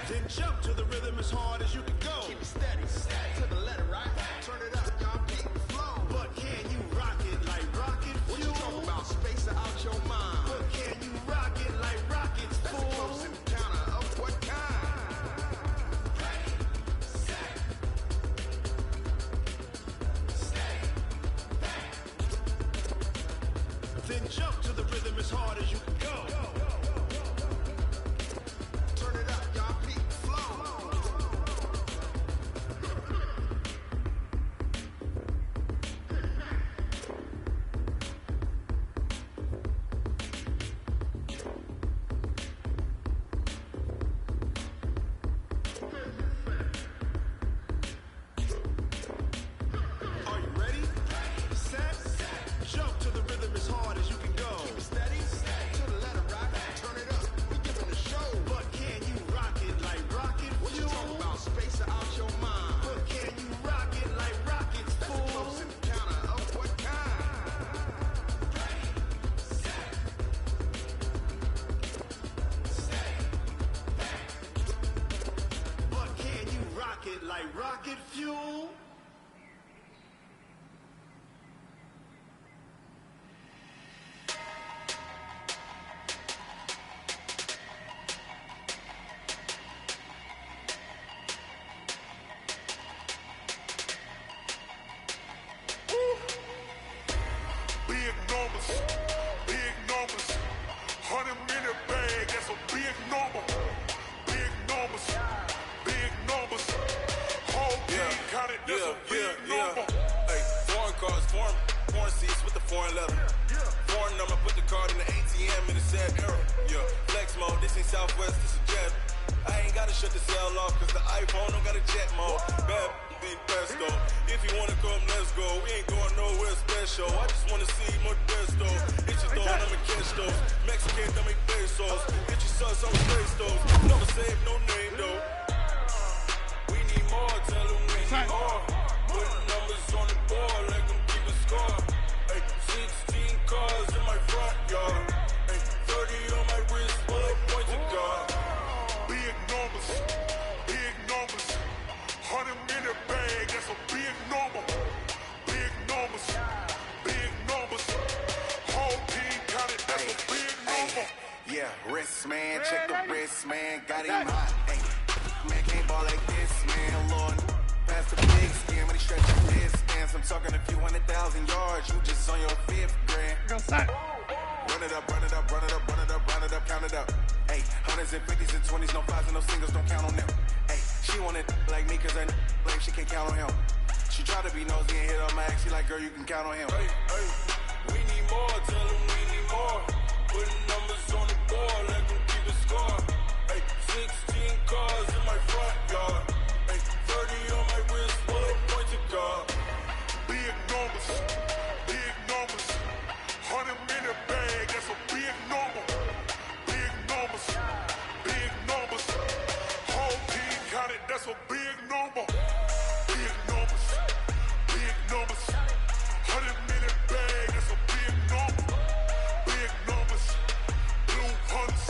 Then jump to the rhythm as hard as you can go. Keep it steady, to the letter, right? Turn it up, y'all beat the flow. But can you rock it like rocket fuel? What you talking about? Space out your mind. But can you rock it like rockets, fool? That's close in the counter of what kind? Then jump to the rhythm as hard as you can go. Turn it up, y'all beat the flow. Are you ready? Set. Jump to the rhythm as hard as you can go. Keep it steady, to the letter, right? Turn it up, we giving a show. But can you rock it like rocket fuel? What you talking about? Space out your mind. But can you rock it like rockets, fool? That's close in the counter of what kind? But can you rock it like rocket fuel? Big numbers, 100-minute bag, that's a big number. Big numbers, whole team counted, that's a big number. Hey, foreign cars, foreign seats with the foreign leather. Foreign number, put the card in the ATM in a sad era. Yeah, flex mode, this ain't Southwest, this is Jet. I ain't gotta shut the cell off, cause the iPhone don't got a jet mode. Bad big pesto. If you wanna come, let's go. We ain't going nowhere special. I just wanna see more desto. Hit your throw, I'ma catch those. Mexican, don't make pesos. Hit your sus, I'ma trace those. Never save no name though. We need more, tell them we need more. Putting numbers on the board, let them keep a score. Hey, 16 cars in my front yard. Hey, 30 on my wrist, full of points of God. Big numbers, 100-minute bag, that's a big number. Big numbers, whole team counted. Yeah, wrist, man, check the wrist, man, got him hot. Hey, man, can't ball like this, man, Lord. Past the big skin when he stretch his distance. I'm talking a few 100,000 yards, you just on your 5th grand. Run it up, run it up, run it up, run it up, run it up, count it up. Hey, hundreds and 50s and 20s, no 5s and no singles, don't count on them. Hey, she want it like me, cause I like she can't count on him. She try to be nosy and hit on my ex, she like, girl, you can count on him. Hey, hey, we need more, tell them we need more. Putting numbers on the board, let them keep the score. Hey, 16 cars in my front yard. Hey, 30 on my wrist, full of points of guard. Big numbers, 100-minute bag, that's a big number. Big numbers, whole team counted, that's a big number. Big numbers, 100-minute bag, that's a big number. Big numbers, blue hunts,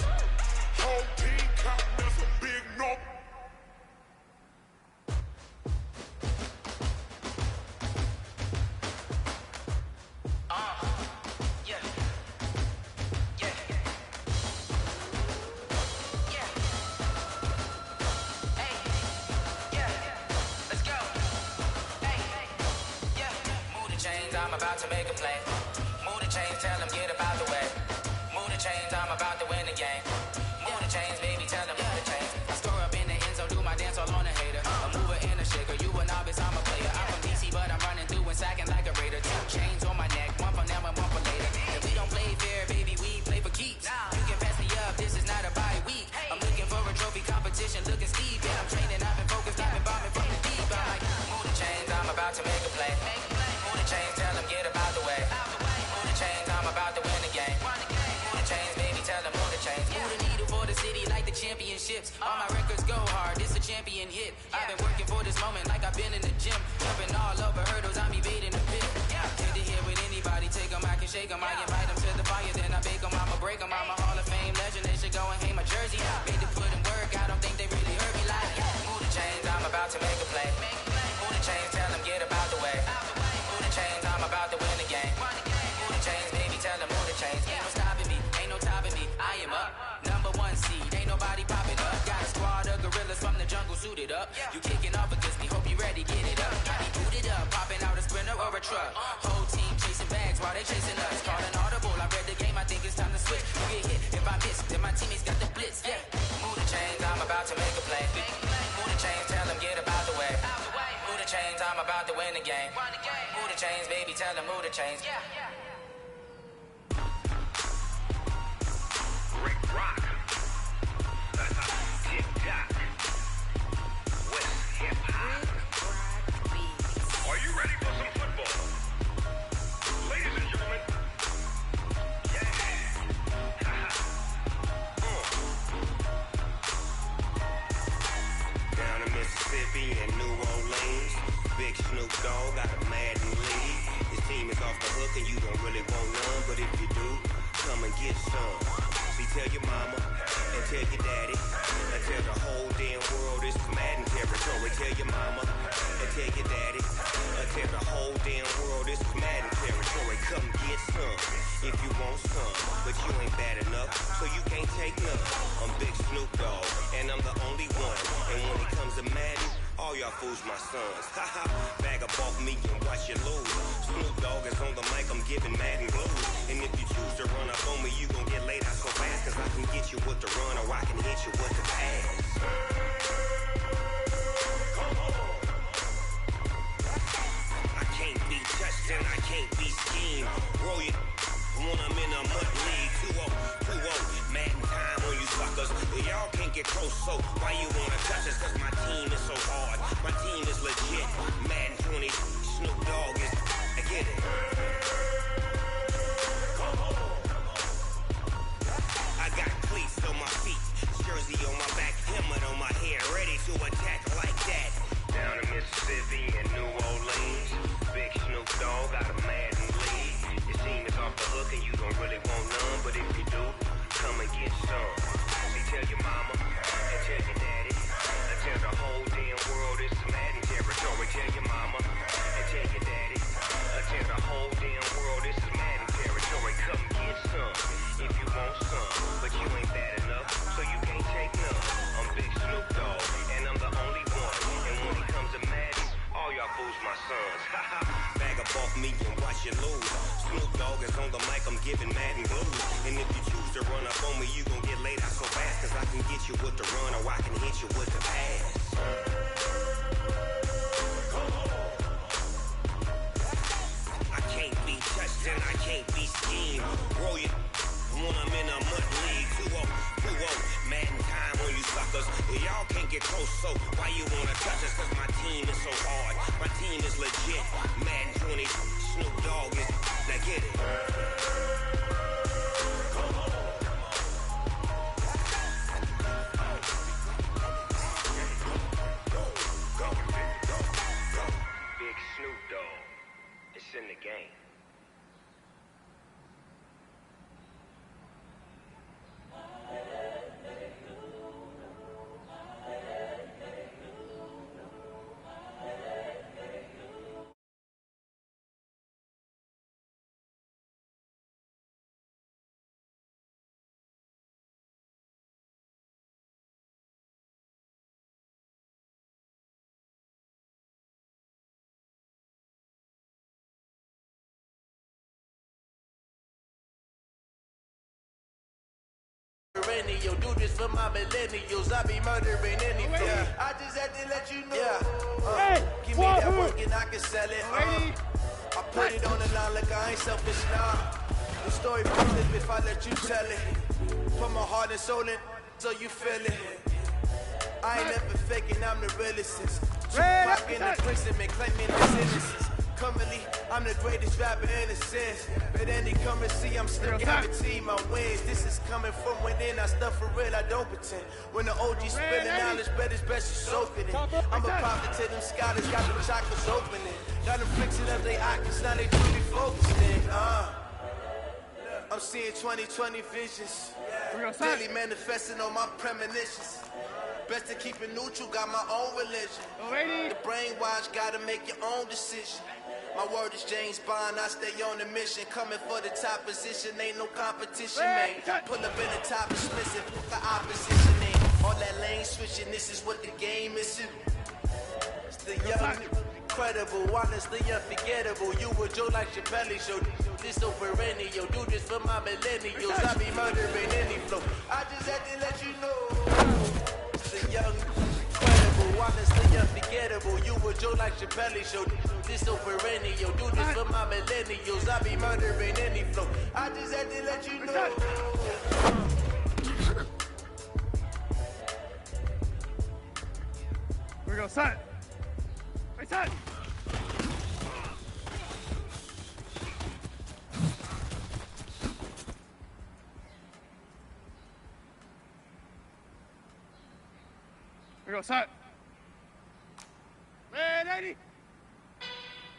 whole team counting, that's a big number. I'm about to make a play. Move the chains, tell them get up out the way. Move the chains, I'm about to win the game. Move the chains, baby, tell them move the chains. I store up in the end zone, do my dance all on a hater. A mover and a shaker, you a novice, I'm a player. I'm from DC, but I'm running through and sacking like a raider. 2 chains on my neck, one for now and one for later. If we don't play fair, baby, we play for keeps. You can pass me up, this is not a bye week. I'm looking for a trophy competition, looking steep. Yeah, I'm training, I've been focused, I've been bombing from the deep. I'm like, move the chains, I'm about to make a play. Move the chains, tell them get up out the way. Move the chains, I'm about to win the game. Move the chains, baby, tell them move the chains. Move the needle for the city like the championships. All my records go hard, this a champion hit. I've been working for this moment like I've been in the gym. Jumping all over hurdles, I'm evading the pit. Hit the hit with anybody, take them, I can shake them. I invite them to the fire, then I bake them, I'ma break them. I'm a Hall of Fame legend, they should go and hang my jersey. Made to put in work, I don't think they really heard me like. Move the chains, I'm about to make a play. Move the chains, tell them get up out the way. Move the chains, I'm about to win the game. Move the chains, baby, tell them move the chains. Ain't no stopping me, ain't no topping me. I am up, number 1 seed, ain't nobody popping up. Got a squad of gorillas from the jungle suited up. You kicking off against me, hope you ready, get it up. Got me booted up, popping out a sprinter or a truck. Whole team chasing bags while they chasing us. Calling audible, I read the game, I think it's time to switch. You get hit, if I miss, then my teammates got the blitz. Yeah, move the chains, I'm about to make a play. Move the chains, tell them get up out the way. Move the chains, I'm about to win the game. Move the chains, baby, tell them move the chains. Great rock. Tick-tock. West hip-hop. Are you ready for some football? Ladies and gentlemen. Yeah. Down in Mississippi and New Orleans, Big Snoop Dogg got a Madden lead. His team is off the hook and you don't really want none, but if you do, come and get some. See, tell your mama and tell your daddy and tell the whole damn world this is Madden territory. Tell your mama and tell your daddy and tell the whole damn world this is Madden territory. Come get some if you want some, but you ain't bad enough, so you can't take none. I'm Big Snoop Dogg and I'm the only one, and when it comes to Madden, all y'all fools my sons. Haha, bag up off me and watch you lose. Snoop Dogg is on the mic, I'm giving Madden blues. And if you choose to run up on me, you gon' get laid out so fast, cause I can get you with the run or I can hit you with the pass. I can't be touched and I can't be schemed. Roll you when I'm in a mud league. 2-0, Madden time on you suckers. Y'all can't get close, so why you wanna touch us? Cause my team is so hard, my team is legit. Madden 20, Snoop Dogg is, I get it. I got cleats on my feet, jersey on my back, helmet on my head, ready to attack like that. Down in Mississippi and New Orleans, Big Snoop Dogg got a Madden lead. Your team is off the hook and you don't really want none, but if you do, come and get some. See, tell your mama and tell your daddy fools my sons. Bag up off me and watch you lose. Snoop Dogg is on the mic, I'm giving Madden blues. And if you choose to run up on me, you gon' get laid out so fast. Cause I can get you with the run or I can hit you with the pass. I can't be touched and I can't be schemed. Roll you when I'm in a mud league. 2-0, Madden time on you suckers. Y'all can't get close, so why you wanna touch us? Cause my team is so hard, my team is legit. Madden 20, Snoop Dogg is, now get it. Big Snoop Dogg, it's in the game. Yo, do this for my millennials. I be murdering anything. Yeah. I just had to let you know. Yeah. Give me that work and I can sell it. I put it on the line like I ain't selfish now. The story proves it if I let you tell it. Put my heart and soul in so you feel it. I ain't never faking, I'm the realest since Tupac in the prison and claiming his innocence. Currently, I'm the greatest rapper in a sense. But any come and see, I'm still guaranteed my wins. This is coming from within, I stuff for real, I don't pretend. When the OG spilling knowledge, bet it's best you soaking it. I'm a prophet to them scholars, got them chakras opening. Got them flexing up they icons, now they truly focusing. I'm seeing 2020 visions. Daily manifesting on my premonitions. Best to keep it neutral, got my own religion. The brainwash, gotta make your own decision. My word is James Bond, I stay on the mission. Coming for the top position, ain't no competition, man. Pull up in the top is missing, the opposition ain't. All that lane switching, this is what the game is. It's the young, incredible, honestly unforgettable. You would joke like your belly show. This over any, yo, do this for my millennials. I be murdering any flow. I just had to let you know. It's the young, incredible, honestly unforgettable. You would joke like your belly show. This over any, yo, do this for my millennials. I be murdering any flow. I just had to let you know. Here we go, set. Hey, set. Here we go, set. Man, 80.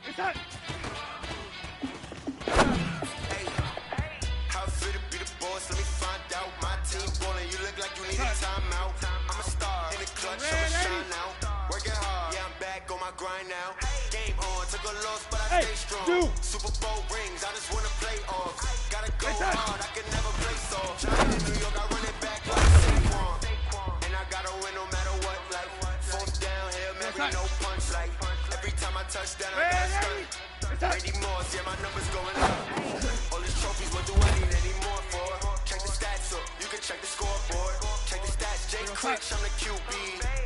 It's set. How fit to be the boss? Let me find out. My team ballin', you look like you need a timeout. I'm a star in the clutch, I'ma shine out. Working hard, yeah, I'm back on my grind now. Game on, took a loss, but I stay strong. Super Bowl rings, I just wanna play off. Gotta go hard, I can never play soft. Giant in New York, I run it back like Saquon. And I gotta win no matter what, like fourth down, Hail Mary, no punch, like every time I touch down, I gotta stunt. Randy Moss, yeah, my numbers going up. All these trophies, what do I need any more for? Check the stats up, you can check the scoreboard. Check the stats, Jay Critch, I'm the QB.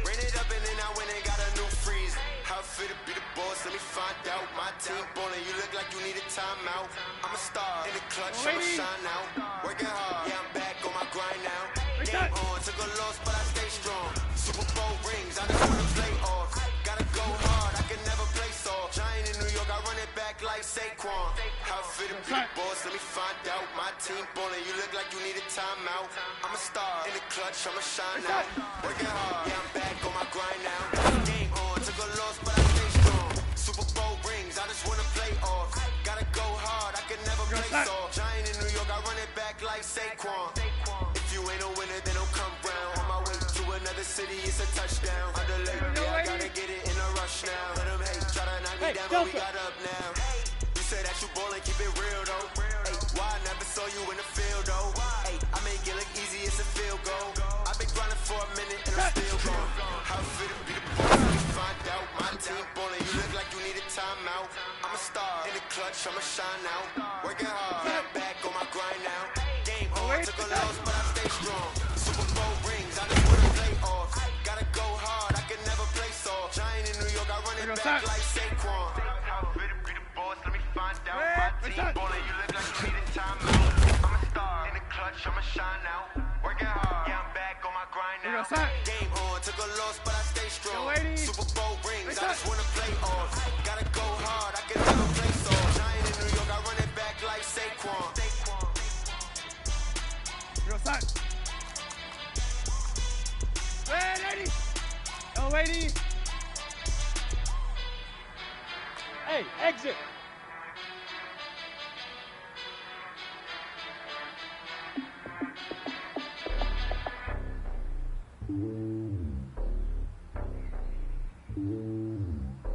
Ran it up and then I went and got a new freeze. How fit to be the boss, let me find out. My team ballin', you look like you need a timeout. I'm a star in the clutch, I'ma shine out. Working hard, yeah, I'm back on my grind now. Game on, took a loss, but I stay strong. Super Bowl rings, I just wanna play off. Gotta go hard, I can never play soft. Giant in New York, I run it back like Saquon. How fit to be the boss, let me find out. My team ballin', you look like you need a timeout. I'm a star in the clutch, I'ma shine out. Working hard, yeah, I'm back on my grind now. Game on, took a loss, but I stay strong. Super Bowl rings, I just wanna play off. Gotta go hard, I can never play soft. Giant in New York, I run it back like Saquon. If you ain't a winner, then don't come round. On my way to another city, it's a touchdown. Underlay, yeah, I gotta get it in a rush now. Let them hate, try to knock me down, but we got up now. You say that you ballin', keep it real though. Hey, why I never saw you in the field though? Hey, I make it look easy, it's a field goal. I've been grinding for a minute and I'm still gone. How fit to be the boss, let me find out. My team ballin', you look like you clutch, I'ma shine out. Working hard, I'm back on my grind now. Game on, took a loss, but I stay strong. Super Bowl rings, I just wanna play off. Gotta go hard, I can never play soft. Giant in New York, I run it back like Saquon. Be the boss, let me find out. My team ballin', you look like you needed timeout. I'm a star, in the clutch, I'ma shine out. Working hard, yeah, I'm back on my grind now. Game on, took a loss, but I stay strong. Super Bowl rings, I just wanna play off. Gotta go hard, I can never play soft. Giant in New York, I run it back like Saquon. Real side. Hey, lady. Oh, lady. Hey, exit.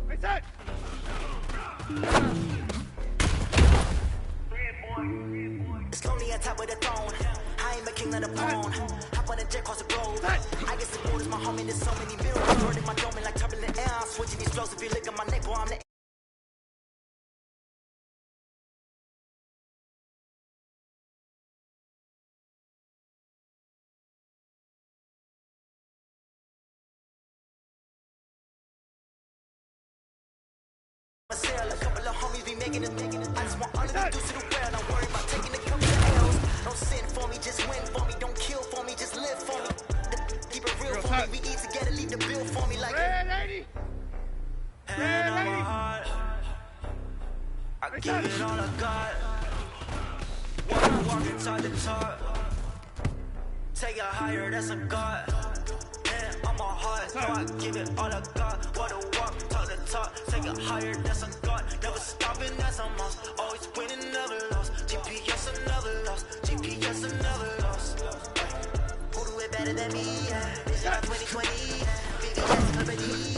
Right side. It's lonely on top of the throne. I ain't the king of the pawn. Hop on the jet across the globe. I get some orders, my homie. There's so many mirrors. Word in my dome like turbulent air. I'm switching these flows. If you look at my neck, boy, I'm the a couple of homies be making it. I just want all of the dudes to the world. I'm worried about taking a couple of L's. Don't sin for me, just win for me. Don't kill for me, just live for me. Keep it real for me. We eat together, leave the bill for me like Red lady. hand on my heart. I give it all I got. Walk inside the talk. Take it higher, that's a God. Hand on my heart, so I give it all I got. What a walk, talk the talk. Take it higher, that's a God. Never stopping, that's a must. Always winning, never lost. GPS another loss. GPS another loss. Who do it better than me? This year 2020. VVS company.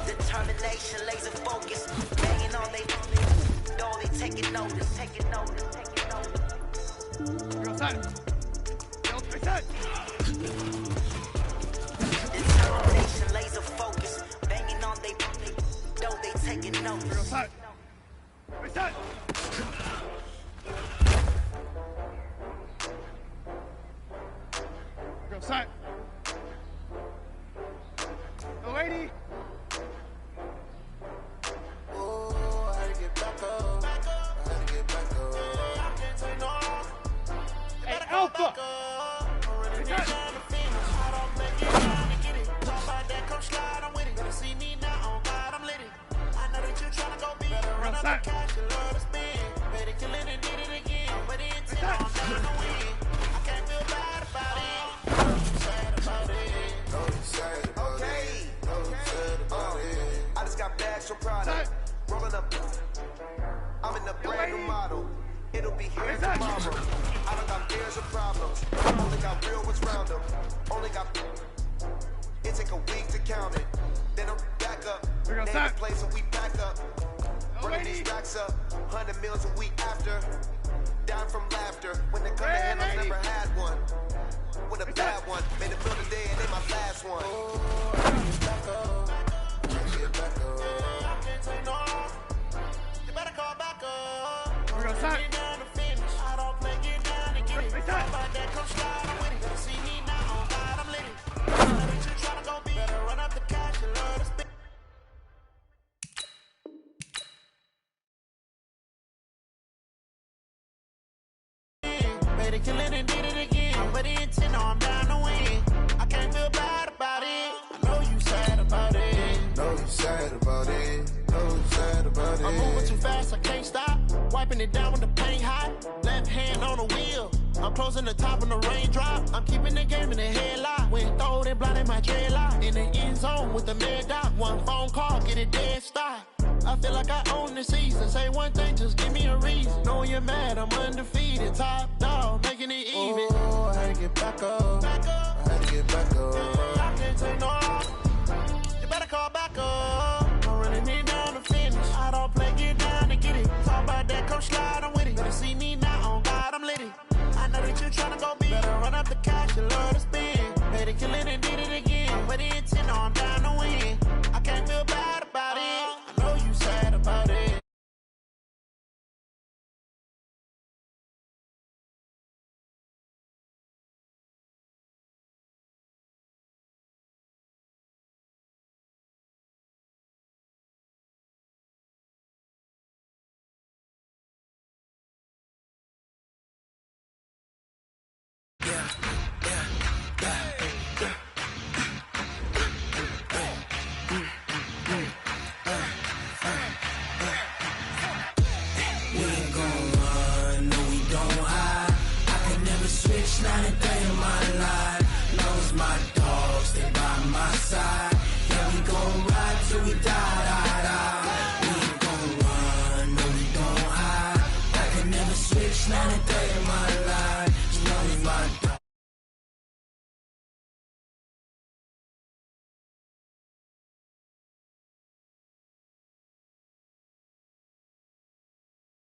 Determination, laser focus. Banging on they taking notice. Taking notice. Taking notice. Real side. Right side. Determination, laser focus. Banging on they taking notice. Real side. Right side. Real side. The lady. Oh, I had to get back up. I had to get back up. I can't take no. Hey, Alpha. Right side. I don't make it down to get it. Talk about that, come slide, I'm with it. Better see me now, on God, I'm lit it. I know that you tryna go big. Better run up the cash, you love to spend. Better kill it and did it again. But the intent on down to win. I can't feel bad about it. No, you sad about it. No, you sad about it. No, you sad about it. I just got bags from Prada. Rolling up. I'm in the brand new model. It'll be here tomorrow. I don't got fears or problems. Only got real ones round them. Only got. It take a week to count it. Then I'm back up. Name the place and we pack up. Running these racks up. 100 meals a week after. Down from laughter. When they come to handles, never had one. With a bad one. Made a bill today and they my last one. Oh, I get back up. I get back up. I can't take no. You better call back up. We're gonna start. I don't play it down and get it. Talk about that, come slide, I'm with it. Better see me now, on God, I'm lit it. I know that you tryna go big. Better run up the cash, you love to spend. Better kill it and did it again. But the intent, no, I'm down to win. I can't feel bad about it. I know you sad about it. Know you sad about it. Know you sad about it. I'm moving too fast, I can't stop. Wiping it down with the paint hot. Left hand on the wheel. I'm closing the top when the raindrop. I'm keeping the game in the headlock. When throwed and blinded my dreadlock. In the end zone with the mad dot. One phone call, get it dead stop. I feel like I own the season. Say one thing, just give me a reason. Knowing you're mad, I'm undefeated. Top dog, making it even. Oh, I had to get back up. I had to get back up. I can't take no.